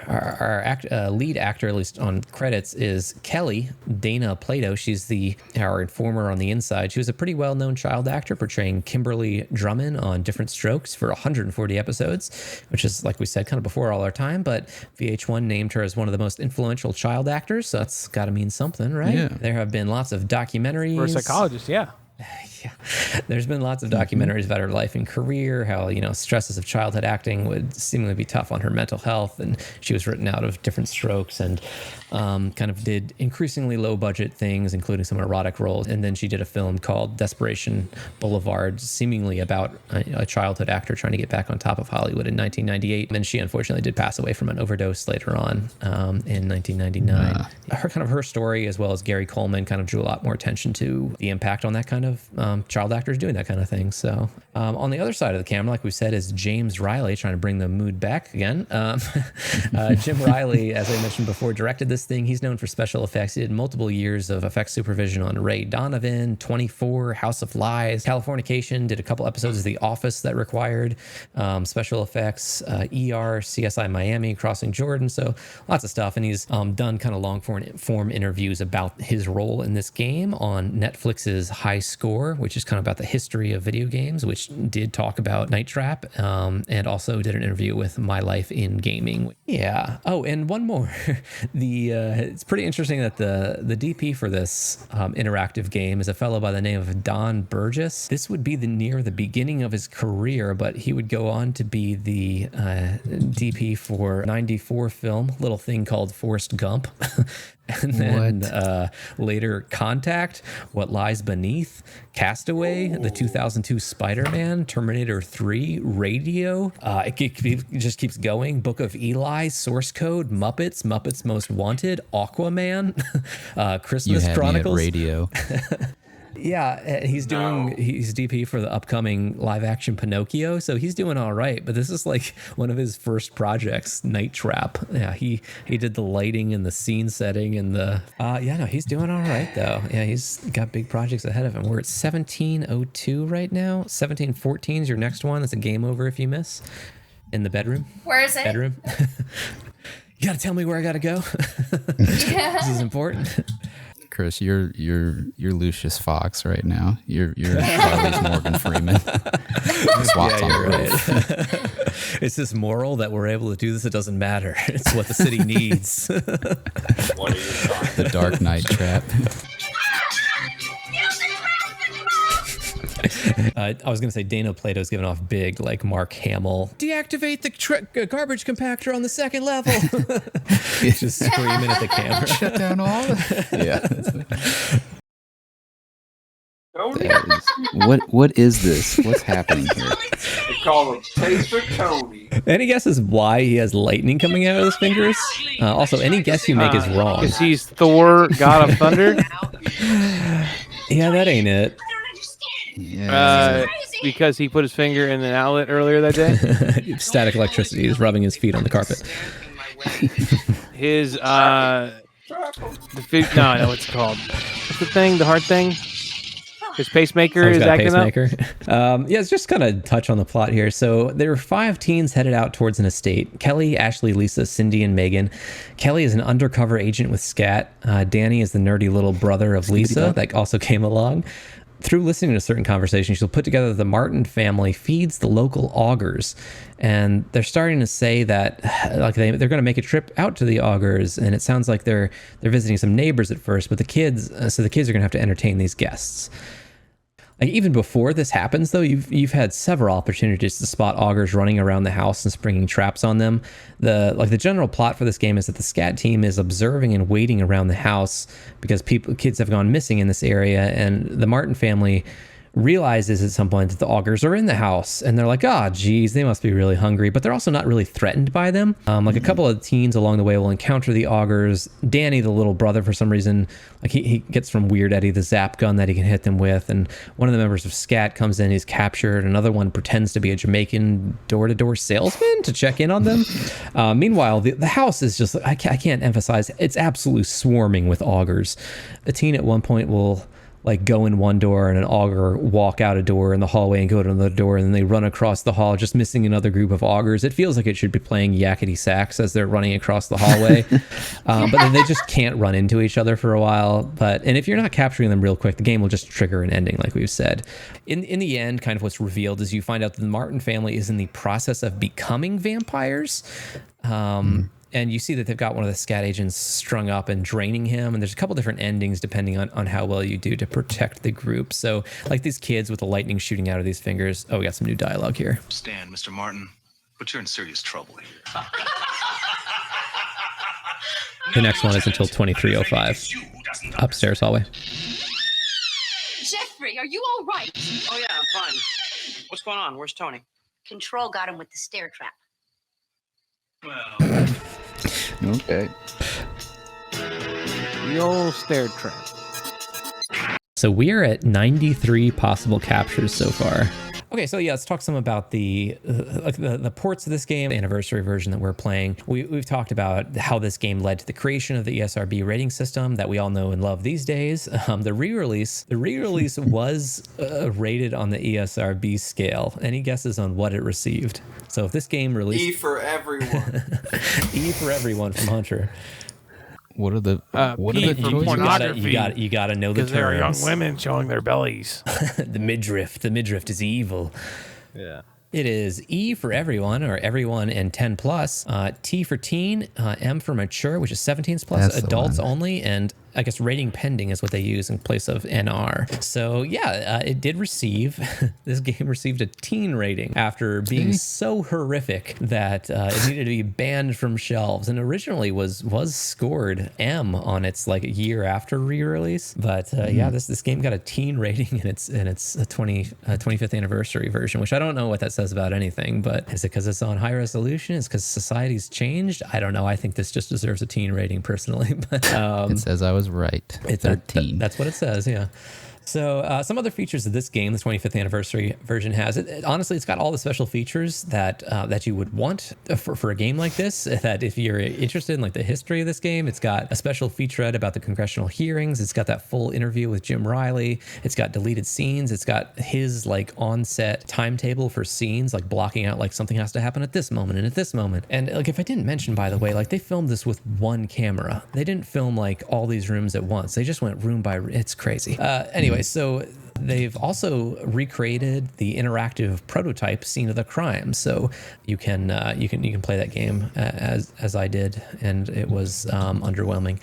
lead actor, at least on credits, is Kelly, Dana Plato. She's our informer on the inside. She was a pretty well-known child actor portraying Kimberly Drummond on Different Strokes for 140 episodes, which is, like we said, kind of before all our time, but VH1 named her as one of the most influential child actors, so that's got to mean something, right? Yeah. There have been lots of documentaries. For a psychologist, yeah. Yeah, there's been lots of documentaries about her life and career, how, stresses of childhood acting would seemingly be tough on her mental health. And she was written out of Different Strokes and kind of did increasingly low budget things, including some erotic roles. And then she did a film called Desperation Boulevard, seemingly about a childhood actor trying to get back on top of Hollywood in 1998. And then she unfortunately did pass away from an overdose later on in 1999. Her story, as well as Gary Coleman, kind of drew a lot more attention to the impact on that kind of child actors doing that kind of thing. So on the other side of the camera, like we said, is James Riley, trying to bring the mood back again. Jim Riley, as I mentioned before, directed this thing. He's known for special effects. He did multiple years of effects supervision on Ray Donovan, 24, House of Lies, Californication, did a couple episodes of The Office that required special effects, ER, CSI Miami, Crossing Jordan. So lots of stuff. And he's done kind of long form interviews about his role in this game on Netflix's High Score, which is kind of about the history of video games, which did talk about Night Trap, and also did an interview with My Life in Gaming. Yeah. Oh, and one more. It's pretty interesting that the DP for this interactive game is a fellow by the name of Don Burgess. This would be near the beginning of his career, but he would go on to be the DP for 94 film, little thing called Forrest Gump. And then later Contact, What Lies Beneath, Castaway, the 2002 Spider-Man, Terminator 3, Radio. It just keeps going. Book of Eli, Source Code, Muppets, Muppets Most Wanted, Aquaman, Christmas Chronicles. Radio. Yeah, he's DP for the upcoming live action Pinocchio, so he's doing all right. But this is like one of his first projects, Night Trap. Yeah, he did the lighting and the scene setting and the he's doing all right though. Yeah, he's got big projects ahead of him. We're at 1702 right now. 1714 is your next one. That's a game over if you miss. In the bedroom. Where is it? Bedroom. You gotta tell me where I gotta go. This is important. Chris, you're Lucius Fox right now. You're Charlie's Morgan Freeman. SWAT's on the roof. It's this moral that we're able to do this. It doesn't matter. It's what the city needs. What are you talking? The Dark Night Trap. I was going to say Dano Plato's giving off big, like Mark Hamill. Deactivate the garbage compactor on the second level. Just screaming at the camera. Shut down all. Yeah. What is this? What's happening here? They call him Taster Tony. Any guesses why he has lightning coming out of his fingers? Also, any guess you make is wrong. Because he's Thor, God of Thunder. Yeah, that ain't it. Yeah. Because he put his finger in an outlet earlier that day. Static electricity. He's rubbing his feet on the carpet. His I know what it's called. What's the thing? The heart thing? His pacemaker is acting up. Yeah, it's just kind of touch on the plot here. So there are 5 teens headed out towards an estate. Kelly, Ashley, Lisa, Cindy, and Megan. Kelly is an undercover agent with SCAT. Danny is the nerdy little brother of Lisa that also came along. Through listening to certain conversations, she'll put together the Martin family feeds the local augers, and they're starting to say that like they're going to make a trip out to the augers, and it sounds like they're visiting some neighbors at first, but the kids are going to have to entertain these guests. Like even before this happens, though, you've had several opportunities to spot augers running around the house and springing traps on them. The general plot for this game is that the SCAT team is observing and waiting around the house because kids have gone missing in this area, and the Martin family realizes at some point that the augers are in the house, and they're like, geez, they must be really hungry, but they're also not really threatened by them. Like a couple of teens along the way will encounter the augers. Danny, the little brother, for some reason, like he gets from Weird Eddie the zap gun that he can hit them with, and one of the members of SCAT comes in, he's captured. Another one pretends to be a Jamaican door-to-door salesman to check in on them. Meanwhile, the house is just, I can't emphasize, it's absolutely swarming with augers. A teen at one point will like go in one door and an auger walk out a door in the hallway and go to another door, and then they run across the hall, just missing another group of augers. It feels like it should be playing yakety sax as they're running across the hallway. But then they just can't run into each other for a while. And if you're not capturing them real quick, the game will just trigger an ending, like we've said. In the end, kind of what's revealed is you find out that the Martin family is in the process of becoming vampires. And you see that they've got one of the SCAT agents strung up and draining him. And there's a couple different endings depending on how well you do to protect the group. So like these kids with the lightning shooting out of these fingers. Oh, we got some new dialogue here. Stand, Mr. Martin, but you're in serious trouble here. The next one is until 2305. Upstairs hallway. Jeffrey, are you all right? Oh, yeah, I'm fine. What's going on? Where's Tony? Control got him with the stair trap. Well... Okay. The old stair trap. So we are at 93 possible captures so far. Okay, so yeah, let's talk some about the ports of this game, the anniversary version that we're playing. We've talked about how this game led to the creation of the ESRB rating system that we all know and love these days. The re-release was rated on the ESRB scale. Any guesses on what it received? So if this game released... E for everyone. E for everyone from Hunter. What are the pornography? You gotta know the terms. Because there are young women showing their bellies. The midriff is evil. Yeah. It is E for everyone, or everyone and 10 plus. T for teen, M for mature, which is 17s plus, That's adults only, and I guess rating pending is what they use in place of NR. So yeah, it did receive, this game received a teen rating after being so horrific that it needed to be banned from shelves, and originally was scored M on its like year after re-release. But yeah, this game got a teen rating in its 25th anniversary version, which I don't know what that says about anything, but is it because it's on high resolution? Is it because society's changed? I don't know. I think this just deserves a teen rating personally. But it says I was right. It's 13. That's what it says, yeah. So some other features of this game, the 25th anniversary version has, honestly, it's got all the special features that you would want for a game like this. That if you're interested in like the history of this game, it's got a special featurette about the congressional hearings. It's got that full interview with Jim Riley. It's got deleted scenes. It's got his like on-set timetable for scenes, like blocking out like something has to happen at this moment and at this moment. And like if I didn't mention, by the way, like they filmed this with one camera. They didn't film like all these rooms at once. They just went room by room. It's crazy. Anyway, so they've also recreated the interactive prototype scene of the crime, so you can play that game as I did, and it was underwhelming.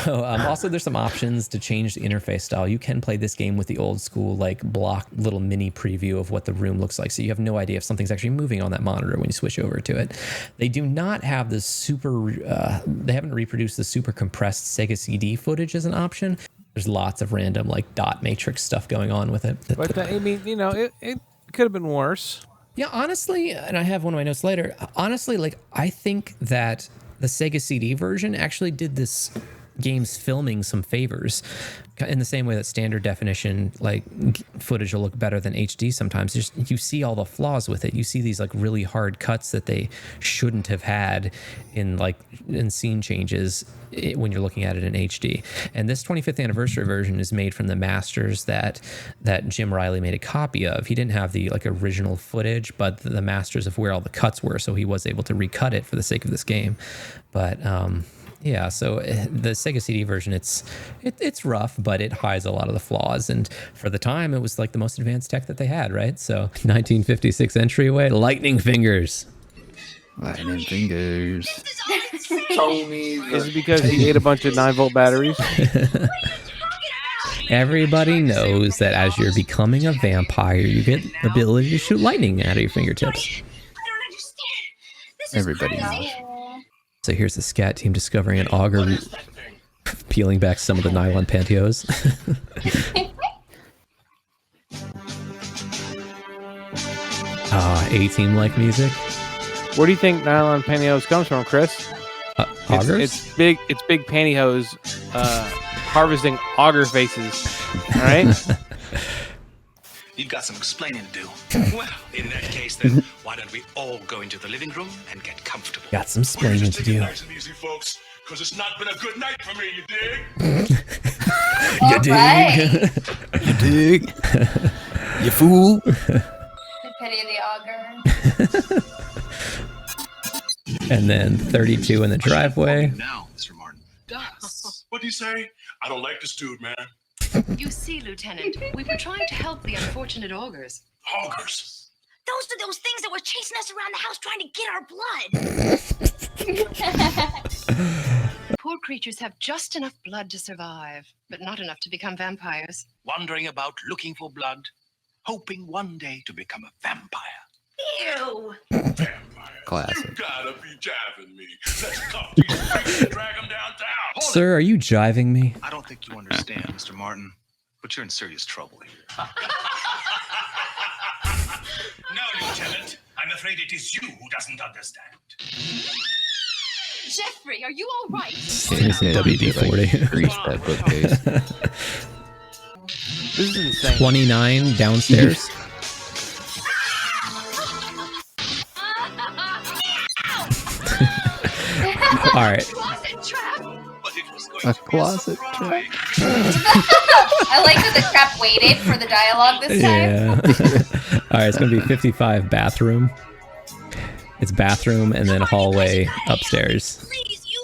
So also there's some options to change the interface style. You can play this game with the old school like block little mini preview of what the room looks like, so you have no idea if something's actually moving on that monitor when you switch over to it. They do not have the they haven't reproduced the super compressed Sega CD footage as an option. There's lots of random like dot matrix stuff going on with it. But I mean, you know, it could have been worse. Yeah, honestly, and I have one of my notes later. Honestly, like I think that the Sega CD version actually did this game's filming some favors, in the same way that standard definition like footage will look better than HD sometimes. Just you see all the flaws with it. You see these like really hard cuts that they shouldn't have had in scene changes when you're looking at it in HD. And this 25th anniversary version is made from the masters that Jim Riley made a copy of. He didn't have the like original footage, but the masters of where all the cuts were, so he was able to recut it for the sake of this game. But yeah, so the Sega CD version, it's rough, but it hides a lot of the flaws. And for the time, it was like the most advanced tech that they had, right? So 1956 entryway, lightning fingers. Lightning fingers. Is it because he ate a bunch of 9-volt batteries? Everybody knows that as you're becoming a vampire, you get the ability to shoot lightning out of your fingertips. Everybody knows. So here's the scat team discovering an auger peeling back some of the nylon pantyhose. A-team like music. Where do you think nylon pantyhose comes from, Chris? Augers? It's big pantyhose harvesting auger faces. All right? You've got some explaining to do. Well, in that case, then, why don't we all go into the living room and get comfortable? Got some explaining to do. Nice and easy, folks, because it's not been a good night for me, you dig? You dig? You dig? You fool? The pity of the auger. And then 32 in the driveway. Now, Mr. Martin. What do you say? I don't like this dude, man. You see, Lieutenant, we were trying to help the unfortunate augurs. Augurs? Those are those things that were chasing us around the house trying to get our blood. Poor creatures have just enough blood to survive, but not enough to become vampires. Wandering about looking for blood, hoping one day to become a vampire. Ew. Vampire. Classic. You gotta be jiving me. Let's cuff these freaks and drag them downtown. Sir, are you jiving me? I don't think you understand, Mr. Martin, but you're in serious trouble here. No, Lieutenant. I'm afraid it is you who doesn't understand. Jeffrey, are you all right? WD-40. Grease that bookcase. This is insane. 29 downstairs. All right. A closet trap. I like that the trap waited for the dialogue this time. Yeah. All right, it's going to be 55 bathroom. It's bathroom and then hallway upstairs.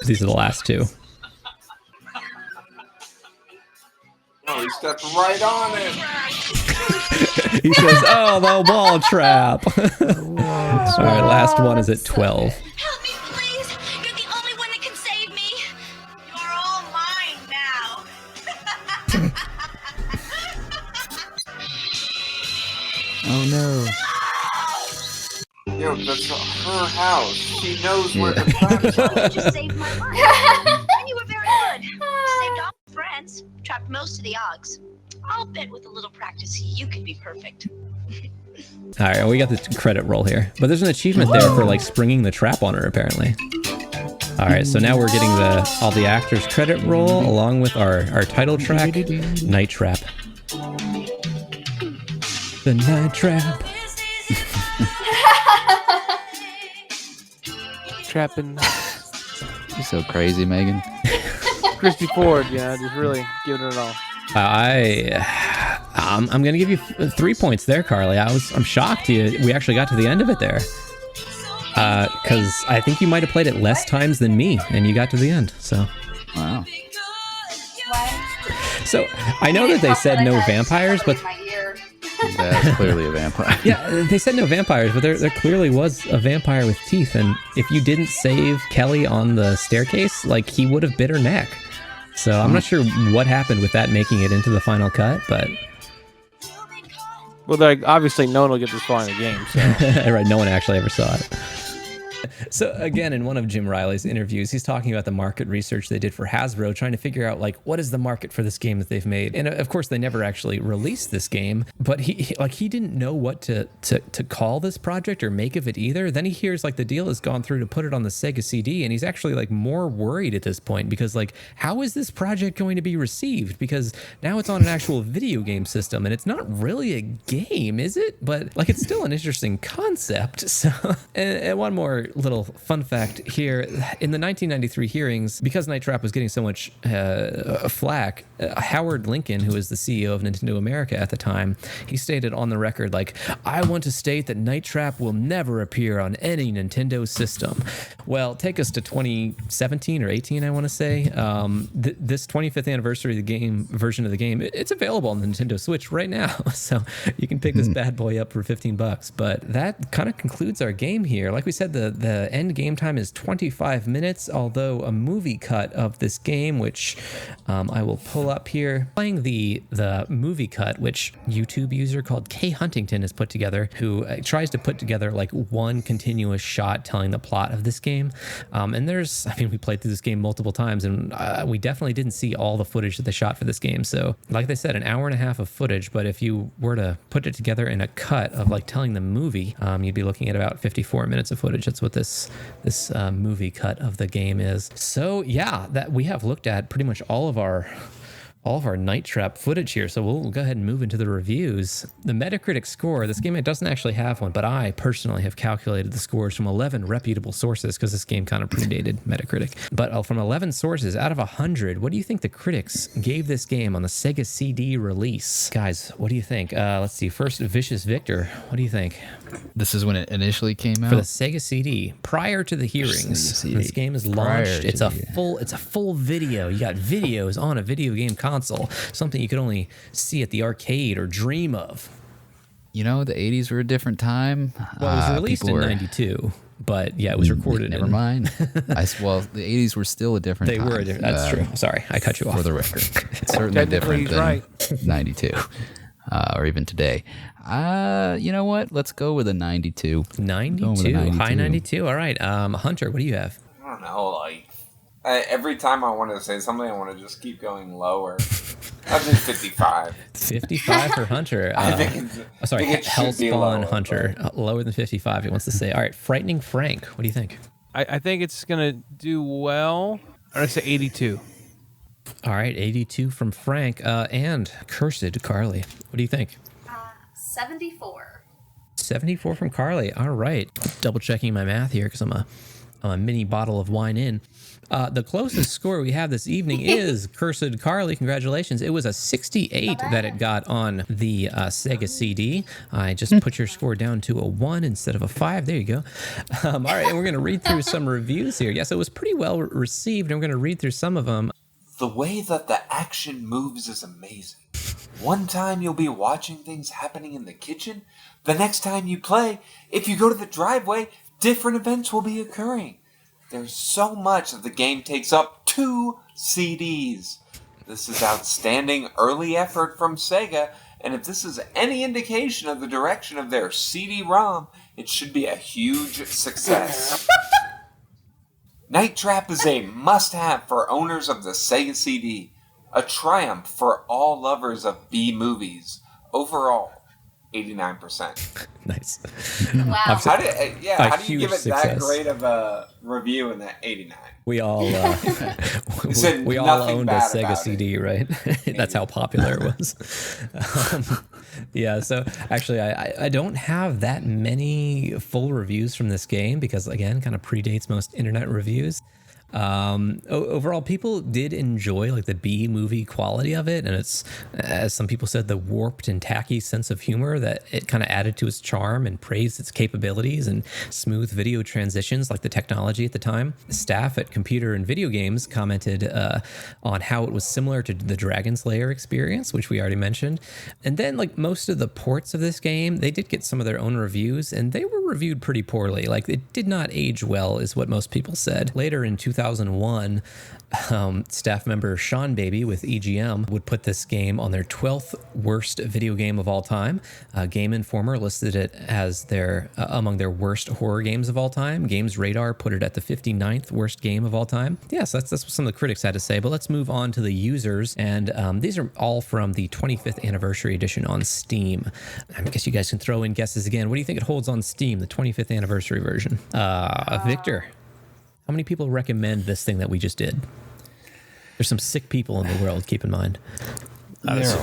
These are the last two. Oh, he stepped right on it. He says, "Oh, the wall trap." All right, last one is at 12. Oh no. Yo, that's her house. She knows where the traps are. You just saved my life. And you were very good. Saved all my friends. Trapped most of the Oggs. I'll bet with a little practice you could be perfect. All right, we got the credit roll here, but there's an achievement there for like springing the trap on her apparently. All right, so now we're getting all the actors credit roll along with our title track, Night Trap. The Night Trap. Trapping. You're so crazy, Megan. Christy Ford, yeah, just really giving it all. I'm gonna give you 3 points there, Carly. I'm shocked we actually got to the end of it there. Because I think you might have played it less times than me, and you got to the end. So. Wow. So I know that they said no vampires, but that's clearly a vampire. Yeah, they said no vampires, but there clearly was a vampire with teeth, and if you didn't save Kelly on the staircase, like he would have bit her neck. So I'm not sure what happened with that making it into the final cut, but well, like obviously no one will get this far in the game. So. Right, no one actually ever saw it. So again, in one of Jim Riley's interviews, he's talking about the market research they did for Hasbro, trying to figure out like what is the market for this game that they've made. And of course, they never actually released this game, but he didn't know what to call this project or make of it either. Then he hears like the deal has gone through to put it on the Sega CD, and he's actually like more worried at this point because like how is this project going to be received? Because now it's on an actual video game system, and it's not really a game, is it? But like it's still an interesting concept. So and one more little fun fact here. In the 1993 hearings, because Night Trap was getting so much flack, Howard Lincoln, who was the CEO of Nintendo America at the time, he stated on the record, like, "I want to state that Night Trap will never appear on any Nintendo system." Well, take us to 2017 or 18, I want to say. This 25th anniversary of the game version of the game, it's available on the Nintendo Switch right now. So you can pick this bad boy up for $15. But that kind of concludes our game here. Like we said, the end game time is 25 minutes, although a movie cut of this game, which I will pull up here, playing the movie cut, which YouTube user called Kay Huntington has put together, who tries to put together like one continuous shot telling the plot of this game. And we played through this game multiple times, and we definitely didn't see all the footage that they shot for this game. So like they said, an hour and a half of footage, but if you were to put it together in a cut of like telling the movie, you'd be looking at about 54 minutes of footage. That's what this movie cut of the game is. So yeah, that we have looked at pretty much all of our Night Trap footage here, so we'll go ahead and move into the reviews. The Metacritic score, this game, it doesn't actually have one, but I personally have calculated the scores from 11 reputable sources, because this game kind of predated Metacritic. But from 11 sources, out of 100, what do you think the critics gave this game on the Sega CD release? Guys, what do you think? Let's see, first, Vicious Victor, what do you think? This is when it initially came out? For the Sega CD, prior to the hearings. This game is launched. It's a full video. You got videos on a video game console, something you could only see at the arcade or dream of. You know, the 80s were a different time. Well, it was released in 92, but yeah, it was recorded Never mind. Well, the 80s were still a different time. They were different. That's true. Sorry, I cut you off. For the record. It's certainly different than 92. Or even today. You know what? Let's go with a 92. 92. High 92. All right. Hunter, what do you have? I don't know. Like, every time I want to say something, I want to just keep going lower. I think 55. 55 for Hunter. Hellspawn Hunter. Lower than 55, he wants to say. All right. Frightening Frank, what do you think? I think it's going to do well. I'm going to say 82. All right, 82 from Frank and Cursed Carly. What do you think? 74. 74 from Carly. All right. Double checking my math here because I'm a mini bottle of wine in. The closest score we have this evening is Cursed Carly. Congratulations. It was a 68 that it got on the Sega CD. I just put your score down to a 1 instead of a 5. There you go. All right, and we're going to read through some reviews here. Yes, it was pretty well received, and we're going to read through some of them. The way that the action moves is amazing. One time you'll be watching things happening in the kitchen. The next time you play, if you go to the driveway, different events will be occurring. There's so much that the game takes up 2 CDs. This is outstanding early effort from Sega, and if this is any indication of the direction of their CD-ROM, it should be a huge success. Night Trap is a must-have for owners of the Sega CD. A triumph for all lovers of B-movies. Overall, 89%. Nice. Wow. How do you give it success. that great of a review in that 89? We all we all nothing owned a bad Sega about CD, right? That's how popular it was. Yeah, so actually I don't have that many full reviews from this game because, again, kind of predates most internet reviews. Overall, people did enjoy like the B movie quality of it, and it's, as some people said, the warped and tacky sense of humor that it kind of added to its charm and praised its capabilities and smooth video transitions like the technology at the time. Staff at Computer and Video Games commented on how it was similar to the Dragon's Lair experience, which we already mentioned. And then like most of the ports of this game, they did get some of their own reviews, and they were reviewed pretty poorly. Like it did not age well is what most people said. Later in 2001, staff member Sean Baby with EGM would put this game on their 12th worst video game of all time. Game Informer listed it as their among their worst horror games of all time. Games Radar put it at the 59th worst game of all time. Yes, that's what some of the critics had to say, but let's move on to the users. And these are all from the 25th anniversary edition on Steam. I guess you guys can throw in guesses again. What do you think it holds on Steam, the 25th anniversary version? Victor, how many people recommend this thing that we just did? There's some sick people in the world, keep in mind. I'm going to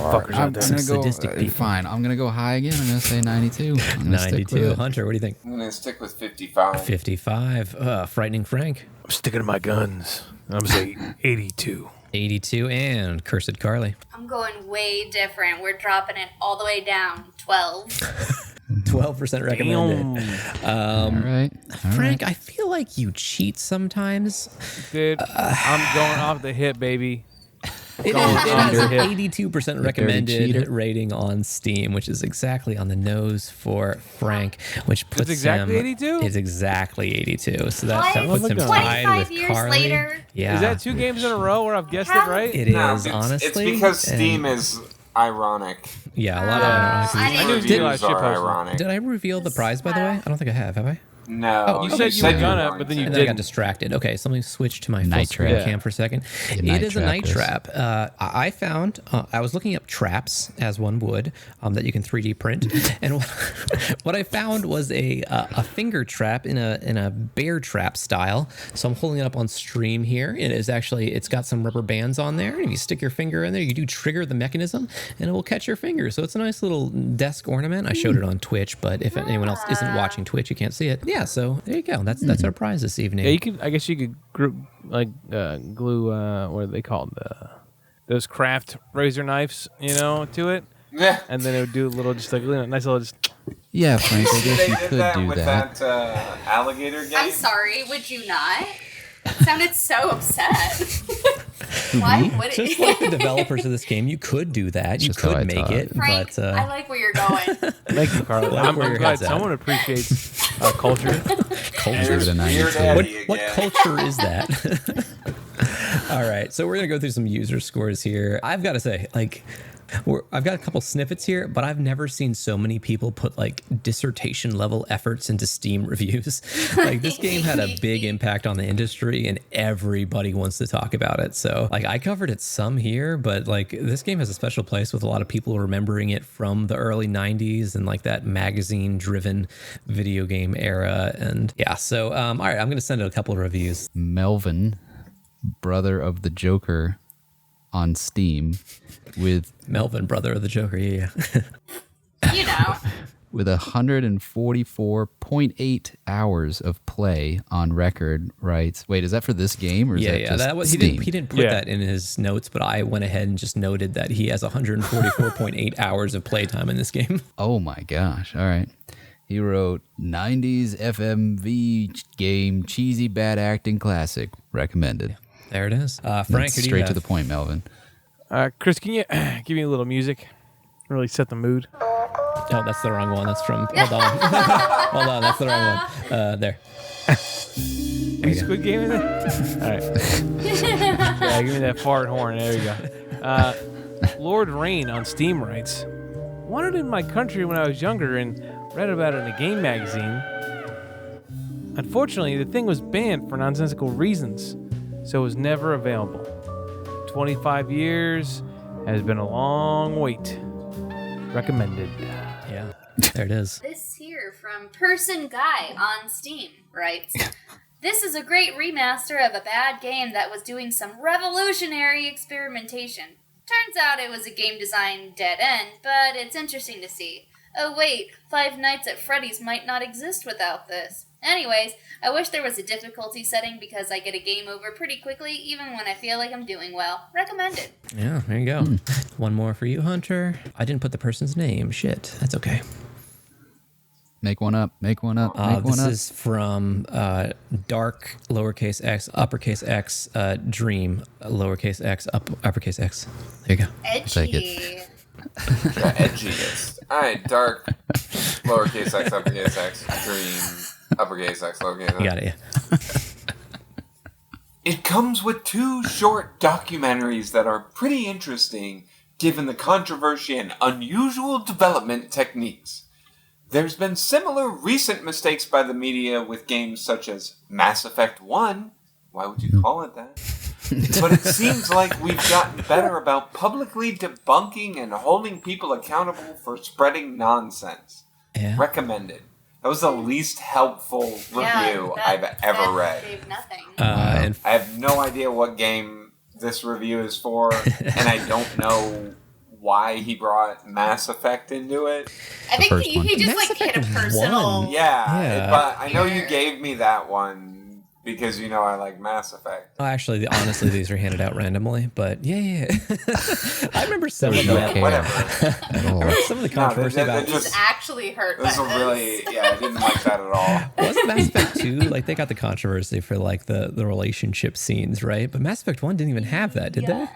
go, fine, I'm going to go high again. I'm going to say 92. 92. Hunter, what do you think? I'm going to stick with 55. 55. Frightening Frank. I'm sticking to my guns. I'm going to say 82. 82. And Cursed Carly. I'm going way different. We're dropping it all the way down. 12. 12% recommended. All right. Frank, I feel like you cheat sometimes. Dude, I'm going off the hip, baby. It has an 82% recommended rating on Steam, which is exactly on the nose for Frank, which puts exactly him... 82? It's exactly 82. So that puts him 25 tied with years Carly. later? Yeah. Is that 2 games in a row where I've guessed it right? It is, honestly. It's because Steam is ironic. Yeah, a lot of ironic. I knew Reviews are ironic. Did I reveal the prize, by the way? I don't think I have I? No. Oh, you said you were gonna, but then you and didn't. Then I got distracted. Okay, so let me switch to my full screen cam for a second. It is a night trap. I found, I was looking up traps, as one would, that you can 3D print. And what I found was a finger trap in a bear trap style. So I'm holding it up on stream here. It is actually, it's got some rubber bands on there. And if you stick your finger in there, you do trigger the mechanism and it will catch your finger. So it's a nice little desk ornament. I showed it on Twitch, but if anyone else isn't watching Twitch, you can't see it. Yeah, so there you go. That's our prize this evening. Yeah, you could. I guess you could glue. What are they called? Those craft razor knives, to it. Yeah. And then it would do a little, just like nice little. Just... Yeah, Frank. I guess you could do with that. Alligator game. I'm sorry. Would you not? It sounded so upset. Why would it? Just like the developers of this game, you could do that. You could make it. Frank, but I like where you're going. Thank you, Carla. I'm glad someone appreciates culture. Culture. What culture is that? All right, so we're gonna go through some user scores here. I've got to say, I've got a couple snippets here, but I've never seen so many people put dissertation level efforts into Steam reviews. This game had a big impact on the industry and everybody wants to talk about it. So I covered it some here, but this game has a special place with a lot of people remembering it from the early 90s and that magazine driven video game era. And yeah, so all right, I'm going to send out a couple of reviews. Melvin, brother of the Joker, on Steam with Melvin, brother of the Joker. Yeah. You know. With 144.8 hours of play on record, right? Wait, is that for this game or is that just that was Steam? he didn't put that in his notes, but I went ahead and just noted that he has 144.8 hours of playtime in this game. Oh my gosh! All right, he wrote 90s FMV game, cheesy bad acting classic, recommended. There it is. Frank, that's straight to the point, Melvin. Chris, can you give me a little music? Really set the mood. Oh, that's the wrong one. That's from. Hold on. Hold on. That's the wrong one. There. Any Squid Game in there? All right. Yeah, give me that fart horn. There you go. Lord Rain on Steam writes, wanted in my country when I was younger and read about it in a game magazine. Unfortunately, the thing was banned for nonsensical reasons, so it was never available. 25 years has been a long wait. Recommended. Yeah, there it is. This here from Person Guy on Steam writes, this is a great remaster of a bad game that was doing some revolutionary experimentation. Turns out it was a game design dead end, but it's interesting to see. Oh wait, Five Nights at Freddy's might not exist without this. Anyways, I wish there was a difficulty setting because I get a game over pretty quickly even when I feel like I'm doing well. Recommended. Yeah, there you go. One more for you, Hunter. I didn't put the person's name. Shit, that's okay. Make one up. Make one up. This is from Dark lowercase x uppercase x Dream lowercase x uppercase x. There you go. Edgy. Take it. Yeah, edgiest. All right, Dark lowercase x uppercase x Dream uppercase x lowercase x. You got it. Yeah. It comes with 2 short documentaries that are pretty interesting given the controversy and unusual development techniques. There's been similar recent mistakes by the media with games such as Mass Effect 1. Why would you call it that? But it seems like we've gotten better about publicly debunking and holding people accountable for spreading nonsense. Yeah. Recommended. That was the least helpful review I've ever read. Gave nothing. I have no idea what game this review is for, and I don't know why he brought Mass Effect into it. I think he just like hit a personal. Yeah, but I know you gave me that one because you know I like Mass Effect. Well, actually, honestly, these are handed out randomly, but yeah. I remember some of them. Whatever. I remember some of the controversy about Just actually hurt. This is really, I didn't like that at all. Wasn't Mass Effect 2, like they got the controversy for like the relationship scenes, right? But Mass Effect 1 didn't even have that, did they?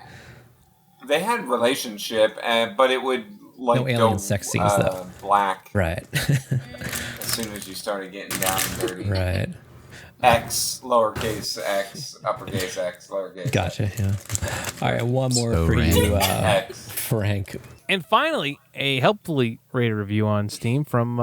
They had relationship, but it would like no alien go sex scenes though. Black. Right. As soon as you started getting down and dirty. Right. X, lowercase x, uppercase x, lowercase. Gotcha. Yeah. All right, one more So for you, X. Frank. And finally, a helpfully rated review on Steam from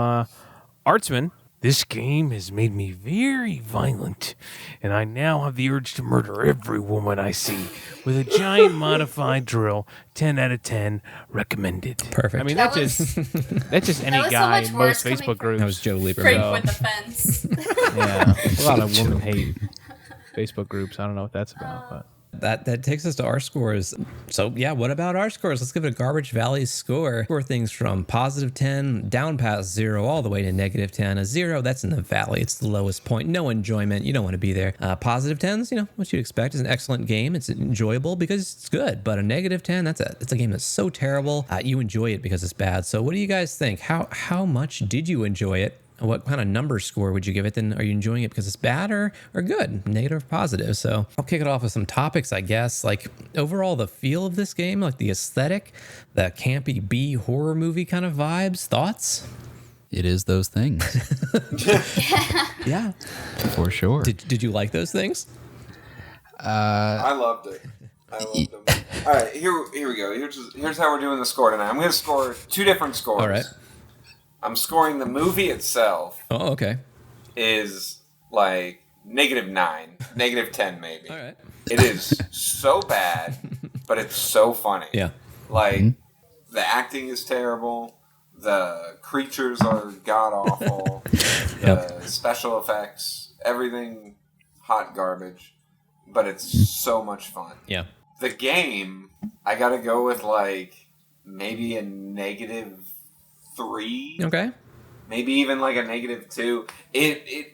Artsman. This game has made me very violent, and I now have the urge to murder every woman I see with a giant modified drill. 10 out of 10, recommended. Perfect. I mean, that's just any was so guy much in worse most coming Facebook from groups. That was Joe Lieber. Frank with the fence. Yeah, a lot of woman hate Facebook groups. I don't know what that's about, but. That takes us to our scores. So yeah, what about our scores? Let's give it a Garbage Valley score. Score things from positive 10 down past 0 all the way to negative 10. A 0, that's in the valley. It's the lowest point. No enjoyment. You don't want to be there. Positive 10s, you know what you'd expect. It's an excellent game. It's enjoyable because it's good. But a negative 10, it's a game that's so terrible. You enjoy it because it's bad. So what do you guys think? How much did you enjoy it? What kind of number score would you give it? Then are you enjoying it because it's bad or good, negative or positive? So I'll kick it off with some topics, I guess. Like overall, the feel of this game, like the aesthetic, the campy B horror movie kind of vibes, thoughts? It is those things. Yeah. For sure. Did you like those things? I loved it. I loved them. All right, here we go. Here's how we're doing the score tonight. I'm going to score 2 different scores. All right. I'm scoring the movie itself. Oh, okay. Is like -9, -10 maybe. All right. It is so bad, but it's so funny. Yeah. Like the acting is terrible. The creatures are god awful. The special effects, everything hot garbage. But it's so much fun. Yeah. The game, I gotta go with like maybe a -3. Okay. Maybe even like a -2.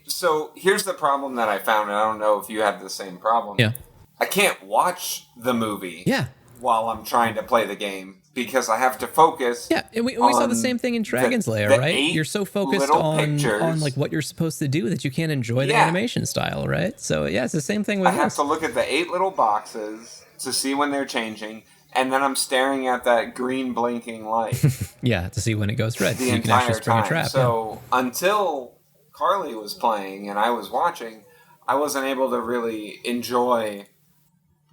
So here's the problem that I found, and I don't know if you have the same problem. Yeah. I can't watch the movie Yeah. while I'm trying to play the game because I have to focus. Yeah, and we saw the same thing in Dragon's Lair, right? You're so focused on like what you're supposed to do that you can't enjoy the animation style, right? So yeah, it's the same thing with I have to look at the 8 little boxes to see when they're changing, and then I'm staring at that green blinking light yeah, to see when it goes red. the So you can actually entire spring time. a trap. So until Carly was playing and I was watching, I wasn't able to really enjoy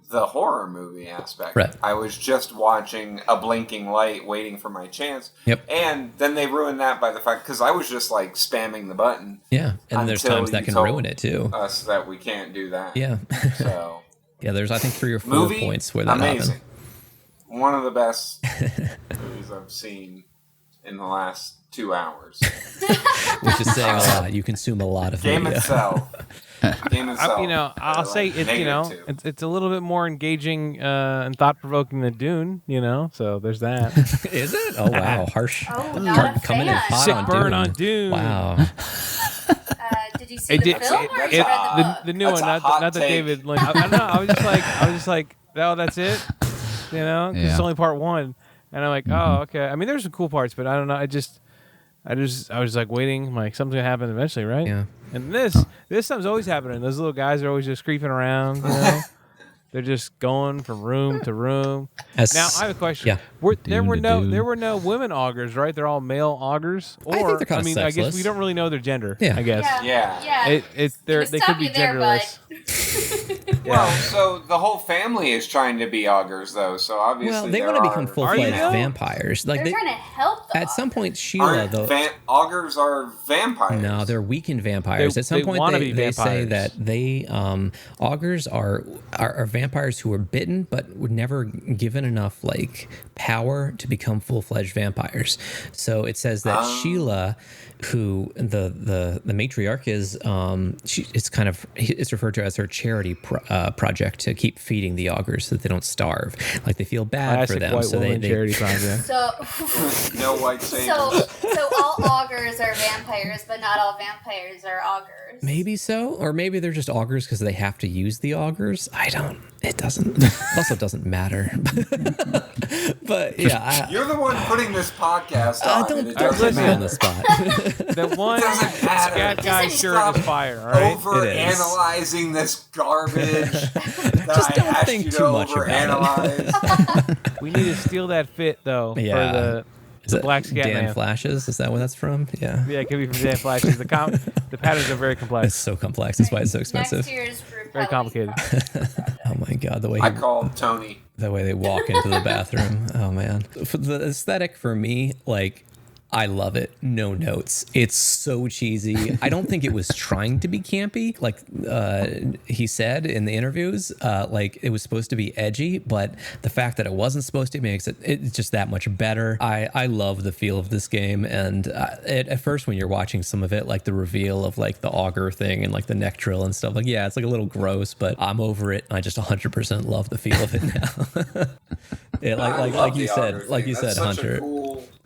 the horror movie aspect. Right. I was just watching a blinking light, waiting for my chance. Yep. And then they ruined that by the fact, because I was just like spamming the button. Yeah, and there's times that can ruin it too. Us that we can't do that. Yeah. So. Yeah, there's I think 3 or 4 Movie, points where that amazing. happened. One of the best movies I've seen in the last 2 hours. Which is saying a lot. You consume a lot of Game media. itself. Game itself. I'll say it's it's a little bit more engaging and thought provoking than Dune. So there's that. Is it? Oh wow, harsh. Oh, not a coming in fan. hot Sick on burn Dune. on Dune. Wow. Did you see the film or you read the the new That's one, a not hot the take. David Lynch. I don't know. I was just like, oh, that's it. 'Cause it's only part 1, and I'm like, oh, okay. I mean, there's some cool parts, but I don't know. I was like waiting, like something's gonna happen eventually, right? Yeah. And this stuff's always happening. Those little guys are always just creeping around. They're just going from room to room. Now I have a question. Yeah. There were no women augurs, right? They're all male augurs. Or I think they're kinda I guess sexless. we don't really know their gender. Yeah. I guess. Yeah. They could be genderless. Well, so the whole family is trying to be augurs, though. So obviously, Well, they want to become full-fledged though? vampires. Like They're trying to help the at some point, Sheila Aren't though. augurs are vampires. No, they're weakened vampires. They- At some they point, wanna they be say vampires. that they augurs are vampires who are bitten but were never given enough like power to become full-fledged vampires. So it says that Sheila, who the matriarch is, it's referred to as her charity project to keep feeding the augurs so that they don't starve. Like they feel bad Classic for them, white so woman they charity project. So, No white saviors. so all augurs are vampires, but not all vampires are augurs. Maybe so, or maybe they're just augurs because they have to use the augurs. It doesn't. Also, doesn't matter. But yeah, You're the one putting this podcast on. don't and it put doesn't me on matter. the spot. The one Doesn't matter. scat guy Just shirt stop is fire. All right. Over It is. analyzing this garbage. That Just I don't asked think you too to much about it. We need to steal that fit though. Yeah. For Is the it black scat Dan man. Flashes? Is that where that's from? Yeah. Yeah, it could be from Dan Flashes. The patterns are very complex. It's so complex. That's why it's so expensive. Next year's group Very complicated. Oh my god, I called Tony. the way they walk into the bathroom. Oh man, for the aesthetic for me, like. I love it. No notes. It's so cheesy. I don't think it was trying to be campy. Like he said in the interviews, like it was supposed to be edgy, but the fact that it wasn't supposed to makes it's just that much better. I love the feel of this game. And at first when you're watching some of it, like the reveal of like the auger thing and like the neck drill and stuff, like, yeah, it's like a little gross, but I'm over it. I just 100% love the feel of it now. Yeah, like you said, Hunter.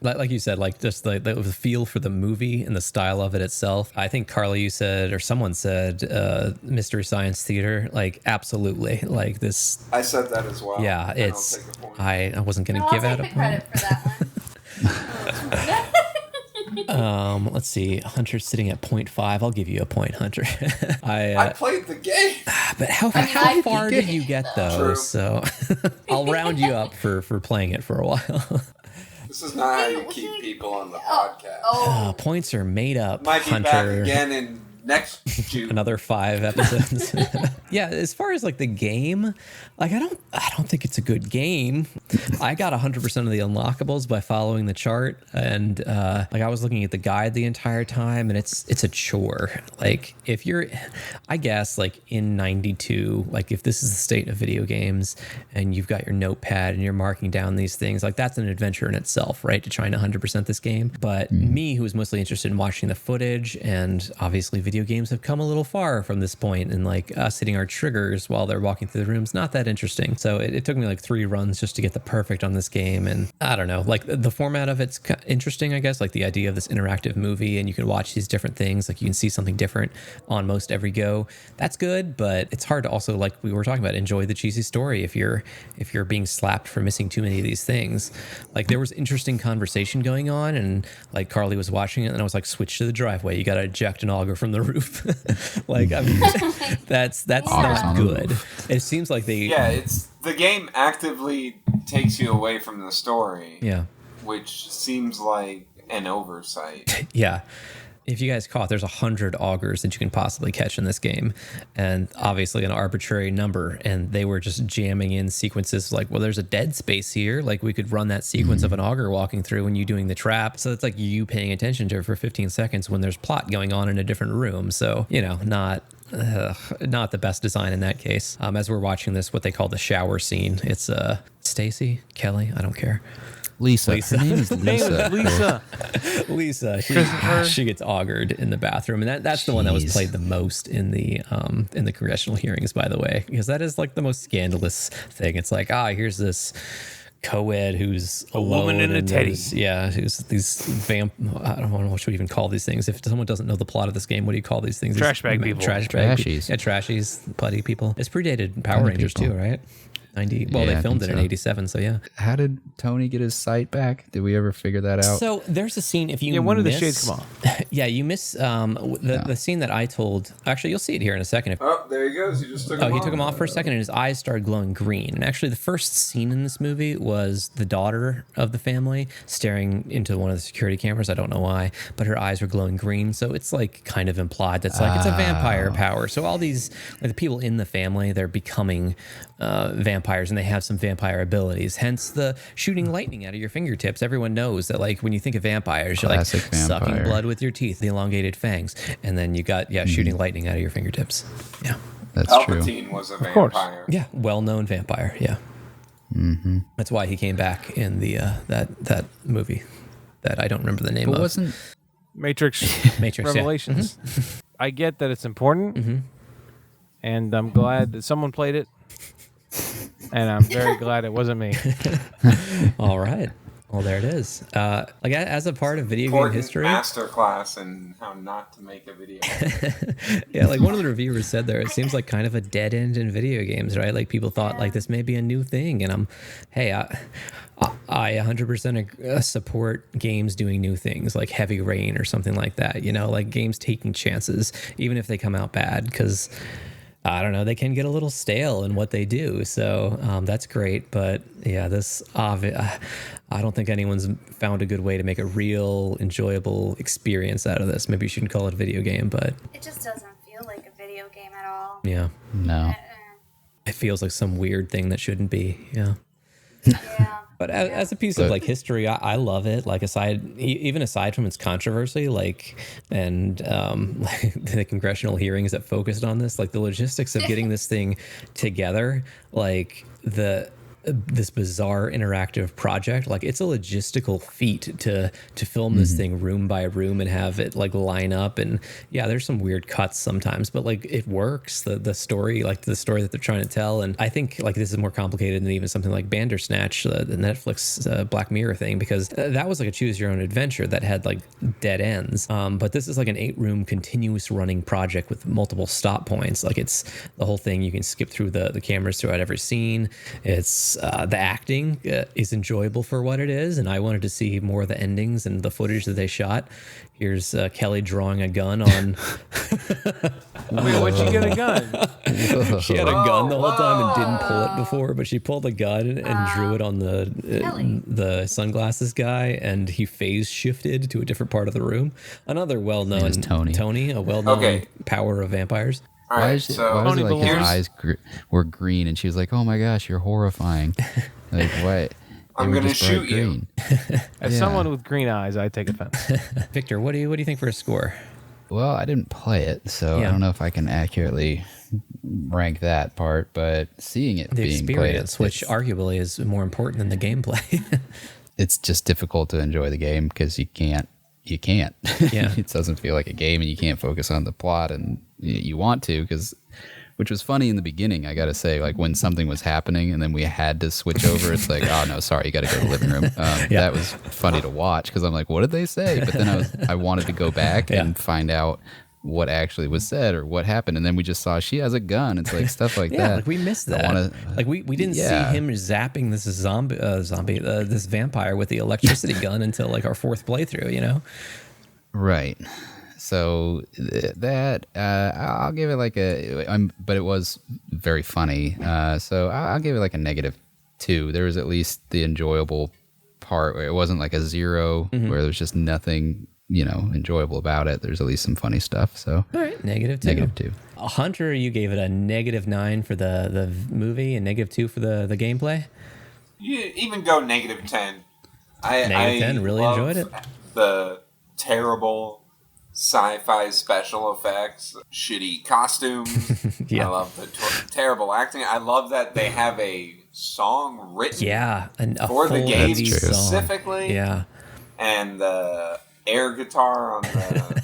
Like you said, like just the feel for the movie and the style of it itself. I think Carly, you said, or someone said, Mystery Science Theater. Like absolutely, like this. I said that as well. Yeah, it's. I wasn't gonna give out a point. Credit for that one. Let's see. Hunter's sitting at 0.5. I'll give you a point, Hunter. I played the game. But how far did you get though? True. So I'll round you up for playing it for a while. This is not how you keep people on the podcast. Points are made up. Might be Hunter. back again in next June. Another 5 episodes. Yeah, as far as like the game, like I don't think it's a good game. I got 100% of the unlockables by following the chart, and like I was looking at the guide the entire time, and it's a chore. Like if you're, I guess like in 92, like if this is the state of video games, and you've got your notepad and you're marking down these things, like that's an adventure in itself, right? To try and 100% this game. But me, who was mostly interested in watching the footage, and obviously video games have come a little far from this point, and like us hitting our our triggers while they're walking through the rooms, not that interesting. So it took me like 3 runs just to get the perfect on this game. And I don't know, like the format of it's interesting, I guess, like the idea of this interactive movie and you can watch these different things, like you can see something different on most every go. That's good, but it's hard to also, like we were talking about, enjoy the cheesy story if you're being slapped for missing too many of these things. Like there was interesting conversation going on and like Carly was watching it and I was like, switch to the driveway, you got to eject an auger from the roof. Like I mean that's not good. It seems like it's the game actively takes you away from the story. Yeah. Which seems like an oversight. Yeah. If you guys caught, there's 100 augers that you can possibly catch in this game, and obviously an arbitrary number, and they were just jamming in sequences like, well, there's a dead space here, like we could run that sequence of an auger walking through and you doing the trap, so it's like you paying attention to it for 15 seconds when there's plot going on in a different room. So, you know, not the best design in that case. As we're watching this, what they call the shower scene, it's Stacy, Kelly, I don't care. Lisa. Her name is Lisa. Lisa. She gets augured in the bathroom, and that's the one that was played the most in the congressional hearings, by the way, because that is like the most scandalous thing. It's like, here's this co-ed who's a woman in a teddy. Who's these I don't know what you even call these things. If someone doesn't know the plot of this game, what do you call these things? Trash bag people. Trashies. Yeah, trashies, putty people. It's predated Power Rangers too, right? 90. Well, they filmed it in 87, so yeah. How did Tony get his sight back? Did we ever figure that out? So there's a scene, if you when did the shades come off? Yeah, you miss the scene that I told. Actually, you'll see it here in a second. Oh, there he goes. He just took him off. He took him off for a second, and his eyes started glowing green. And actually, the first scene in this movie was the daughter of the family staring into one of the security cameras. I don't know why, but her eyes were glowing green. So it's like kind of implied that's like it's a vampire power. So all these the people in the family, they're becoming vampires, and they have some vampire abilities, hence the shooting lightning out of your fingertips. Everyone knows that, like, when you think of vampires, you're Classic like vampire. sucking blood with your teeth, the elongated fangs, and then you got shooting lightning out of your fingertips. Yeah, that's Palpatine true. was a vampire. Yeah, well-known vampire. Yeah, that's why he came back in the that movie that I don't remember the name of. Wasn't Matrix Revelations. Yeah. I get that it's important, and I'm glad that someone played it. And I'm very glad it wasn't me. All right. Well, there it is. Like as a part of video game history, masterclass in how not to make a video. Yeah, like one of the reviewers said there, it seems like kind of a dead end in video games, right? Like people thought like this may be a new thing, and I 100% support games doing new things like Heavy Rain or something like that. You know, like games taking chances, even if they come out bad, because I don't know, they can get a little stale in what they do. So that's great. But yeah, I don't think anyone's found a good way to make a real enjoyable experience out of this. Maybe you shouldn't call it a video game, but it just doesn't feel like a video game at all. Yeah. No. It feels like some weird thing that shouldn't be. Yeah. But as a piece of like history, I love it. Like even aside from its controversy, like and like the congressional hearings that focused on this, like the logistics of getting this thing together, like this bizarre interactive project, like it's a logistical feat to film this thing room by room and have it like line up. And yeah, there's some weird cuts sometimes, but like it works. The story, like the story that they're trying to tell. And I think like this is more complicated than even something like Bandersnatch, the Netflix Black Mirror thing, because that was like a choose your own adventure that had like dead ends. But this is like an 8-room continuous running project with multiple stop points. Like it's the whole thing. You can skip through the cameras throughout every scene. It's the acting is enjoyable for what it is, and I wanted to see more of the endings and the footage that they shot. Here's Kelly drawing a gun on. Wait, what'd she get a gun? She had a gun the whole time and didn't pull it before, but she pulled a gun and drew it on the sunglasses guy, and he phase shifted to a different part of the room. Another well-known Tony, a well-known power of vampires. Why is it like his eyes were green and she was like, oh my gosh, you're horrifying. Like, what? I'm going to shoot you. As someone with green eyes, I take offense. Victor, what do you think for a score? Well, I didn't play it, so I don't know if I can accurately rank that part, but seeing it being experience, played, which arguably is more important than the gameplay. It's just difficult to enjoy the game because you can't. Yeah. It doesn't feel like a game, and you can't focus on the plot, and you want to, because which was funny in the beginning. I got to say, like when something was happening and then we had to switch over, it's like, oh no, sorry, you got to go to the living room. That was funny to watch because I'm like, what did they say? But then I wanted to go back and find out what actually was said or what happened, and then we just saw she has a gun. It's like stuff like that. Like we missed that. Like we didn't see him zapping this this vampire with the electricity gun until like our fourth playthrough. You know, right? So that I'll give it like but it was very funny. So I'll give it like a -2. There was at least the enjoyable part where it wasn't like a 0 where there's just nothing enjoyable about it. There's at least some funny stuff. So all right, -2. Hunter, you gave it a -9 for the movie and -2 for the gameplay. You even go -10. -10. Really enjoyed it. The terrible sci-fi special effects, shitty costumes. I love the terrible acting. I love that they have a song written for the game specifically. Yeah, and the air guitar on the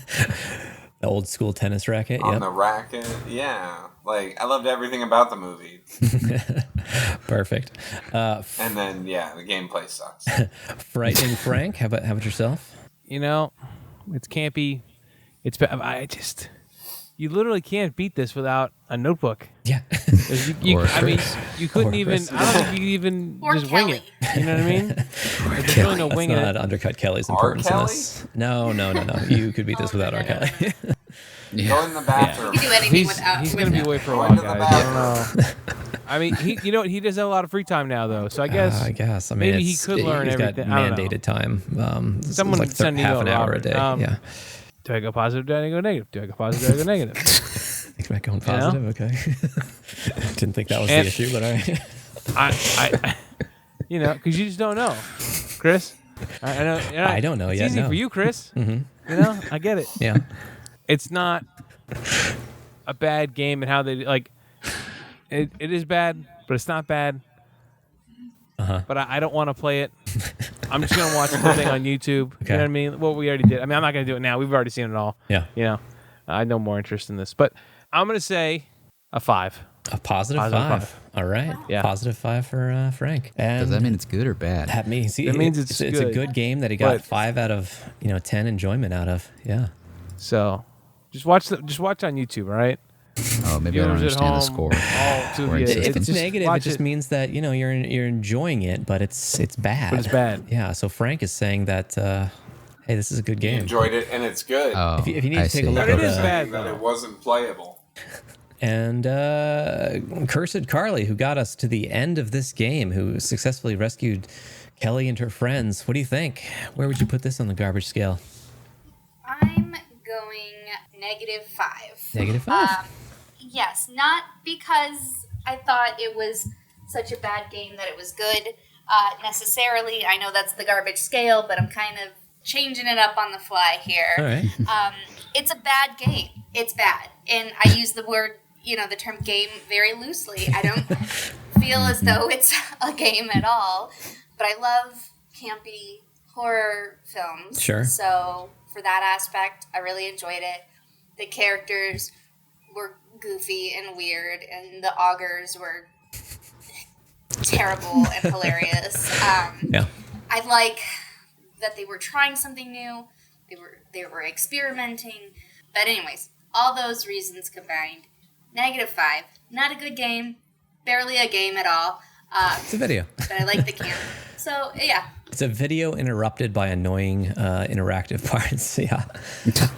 the old school tennis racket on the racket. Yeah, like I loved everything about the movie. Perfect. And then the gameplay sucks. Frightening Frank, how about yourself? It's campy. You literally can't beat this without a notebook. Yeah. You couldn't even. I don't think you could even just wing it. You know what I mean? There's really no winging it. Let's not undercut Kelly's importance in this. No. You could beat this without R. Kelly. Go in the bathroom. You can do anything without. He's going to be away for a while, guys. I don't know. I mean, you know what? He does have a lot of free time now, though. So I guess. I mean, maybe he could learn everything. Got mandated time. Someone like send half an hour a day. Yeah. Do I go positive? Do I go negative? Do I go positive? Do I go negative? Think about going positive. Okay. Didn't think that was the issue, but all right. I because you just don't know, Chris. I know. I don't know it's yet. Easy for you, Chris. I get it. Yeah. It's not a bad game, and how they like. It is bad, but it's not bad. But I don't want to play it. I'm just going to watch the whole thing on YouTube. Okay. You know what I mean? Well, we already did. I mean, I'm not going to do it now. We've already seen it all. Yeah. I have no more interest in this. But I'm going to say a 5. A positive 5. All right. Yeah. Positive 5 for Frank. And does that mean it's good or bad? That means it's a good game that he got 5 out of 10 enjoyment out of. Yeah. So just watch on YouTube, all right? Oh, maybe I don't understand the score. If it's negative, it just means that you're enjoying it, but it's bad. But it's bad. Yeah. So Frank is saying that, hey, this is a good game. You enjoyed it, and it's good. Oh, if you need to take a look at it, is bad that it wasn't playable. And Cursed Carley, who got us to the end of this game, who successfully rescued Kelly and her friends. What do you think? Where would you put this on the garbage scale? I'm going -5. -5? Yes, not because I thought it was such a bad game that it was good necessarily. I know that's the garbage scale, but I'm kind of changing it up on the fly here. All right. It's a bad game. It's bad. And I use the word, the term game very loosely. I don't feel as though it's a game at all. But I love campy horror films. Sure. So for that aspect, I really enjoyed it. The characters were goofy and weird, and the augurs were terrible and hilarious. I like that they were trying something new. They were experimenting. But anyways, all those reasons combined, -5. Not a good game. Barely a game at all. It's a video. But I like the camp. So, yeah. It's a video interrupted by annoying interactive parts. Yeah.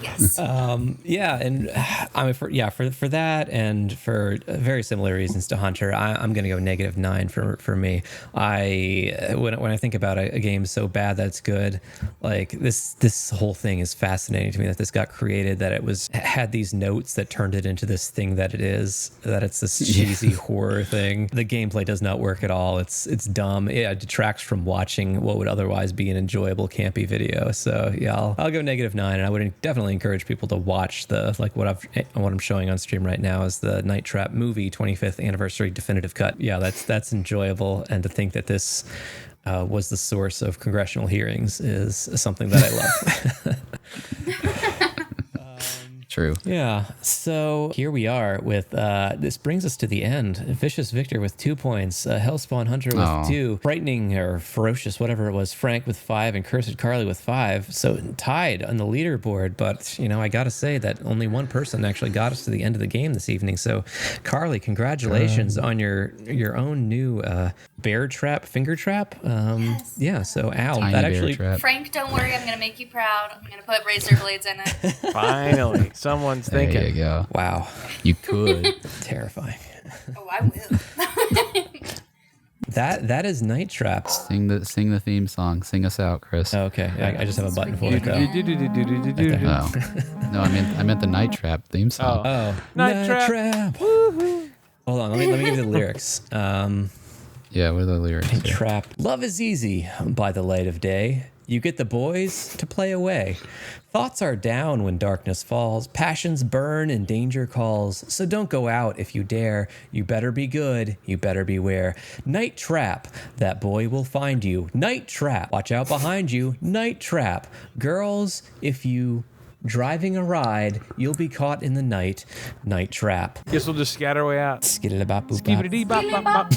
Yes. And I mean, for that and for very similar reasons to Hunter, I'm going to go -9 for me. When I think about a game so bad that it's good, like this whole thing is fascinating to me, that this got created, that it had these notes that turned it into this thing that it is, that it's this cheesy horror thing. The gameplay does not work at all. It's dumb. It detracts from watching what would otherwise be an enjoyable campy video. So yeah, I'll go -9, and I would definitely encourage people to watch what I'm showing on stream right now is the Night Trap movie 25th anniversary definitive cut. Yeah, that's enjoyable, and to think that this was the source of congressional hearings is something that I love. true. Yeah. So here we are with, this brings us to the end. Vicious Victor with 2 points, Hellspawn Hunter with 2, Frightening or Ferocious, whatever it was, Frank with 5, and Cursed Carly with 5. So tied on the leaderboard, but, I got to say that only one person actually got us to the end of the game this evening. So Carly, congratulations on your own new bear trap, finger trap. Yes. Yeah, so Al, Tiny that bear actually... trap. Frank, don't worry, I'm going to make you proud. I'm going to put razor blades in it. Finally, someone's thinking. There you go. Wow. You could. Terrifying. Oh, I will. That is Night Trap. Sing the theme song. Sing us out, Chris. Oh, okay. I just have a button for it though. Oh. No, I meant the Night Trap theme song. Oh. Night Trap. Hold on, let me give you the lyrics. Yeah, what are the lyrics? Night Trap. Love is easy by the light of day. You get the boys to play away. Thoughts are down when darkness falls. Passions burn and danger calls. So don't go out if you dare. You better be good. You better beware. Night Trap. That boy will find you. Night Trap. Watch out behind you. Night Trap. Girls, if you driving a ride, you'll be caught in the night. Night Trap. Guess we'll just scatter way out. Skiddly-bop-boop-bop. Skip-a-dee-bop-bop-bop.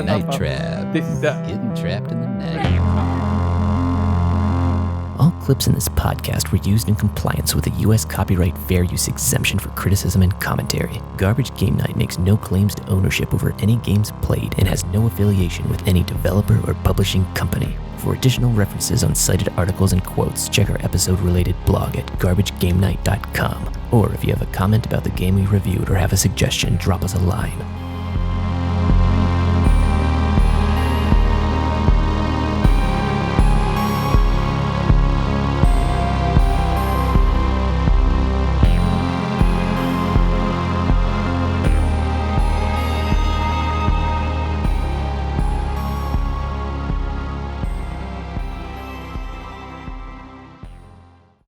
Night Trap. Getting trapped in the night. All clips in this podcast were used in compliance with the U.S. Copyright Fair Use Exemption for criticism and commentary. Garbage Game Night makes no claims to ownership over any games played and has no affiliation with any developer or publishing company. For additional references on cited articles and quotes, check our episode-related blog at garbagegamenight.com. Or if you have a comment about the game we reviewed or have a suggestion, drop us a line.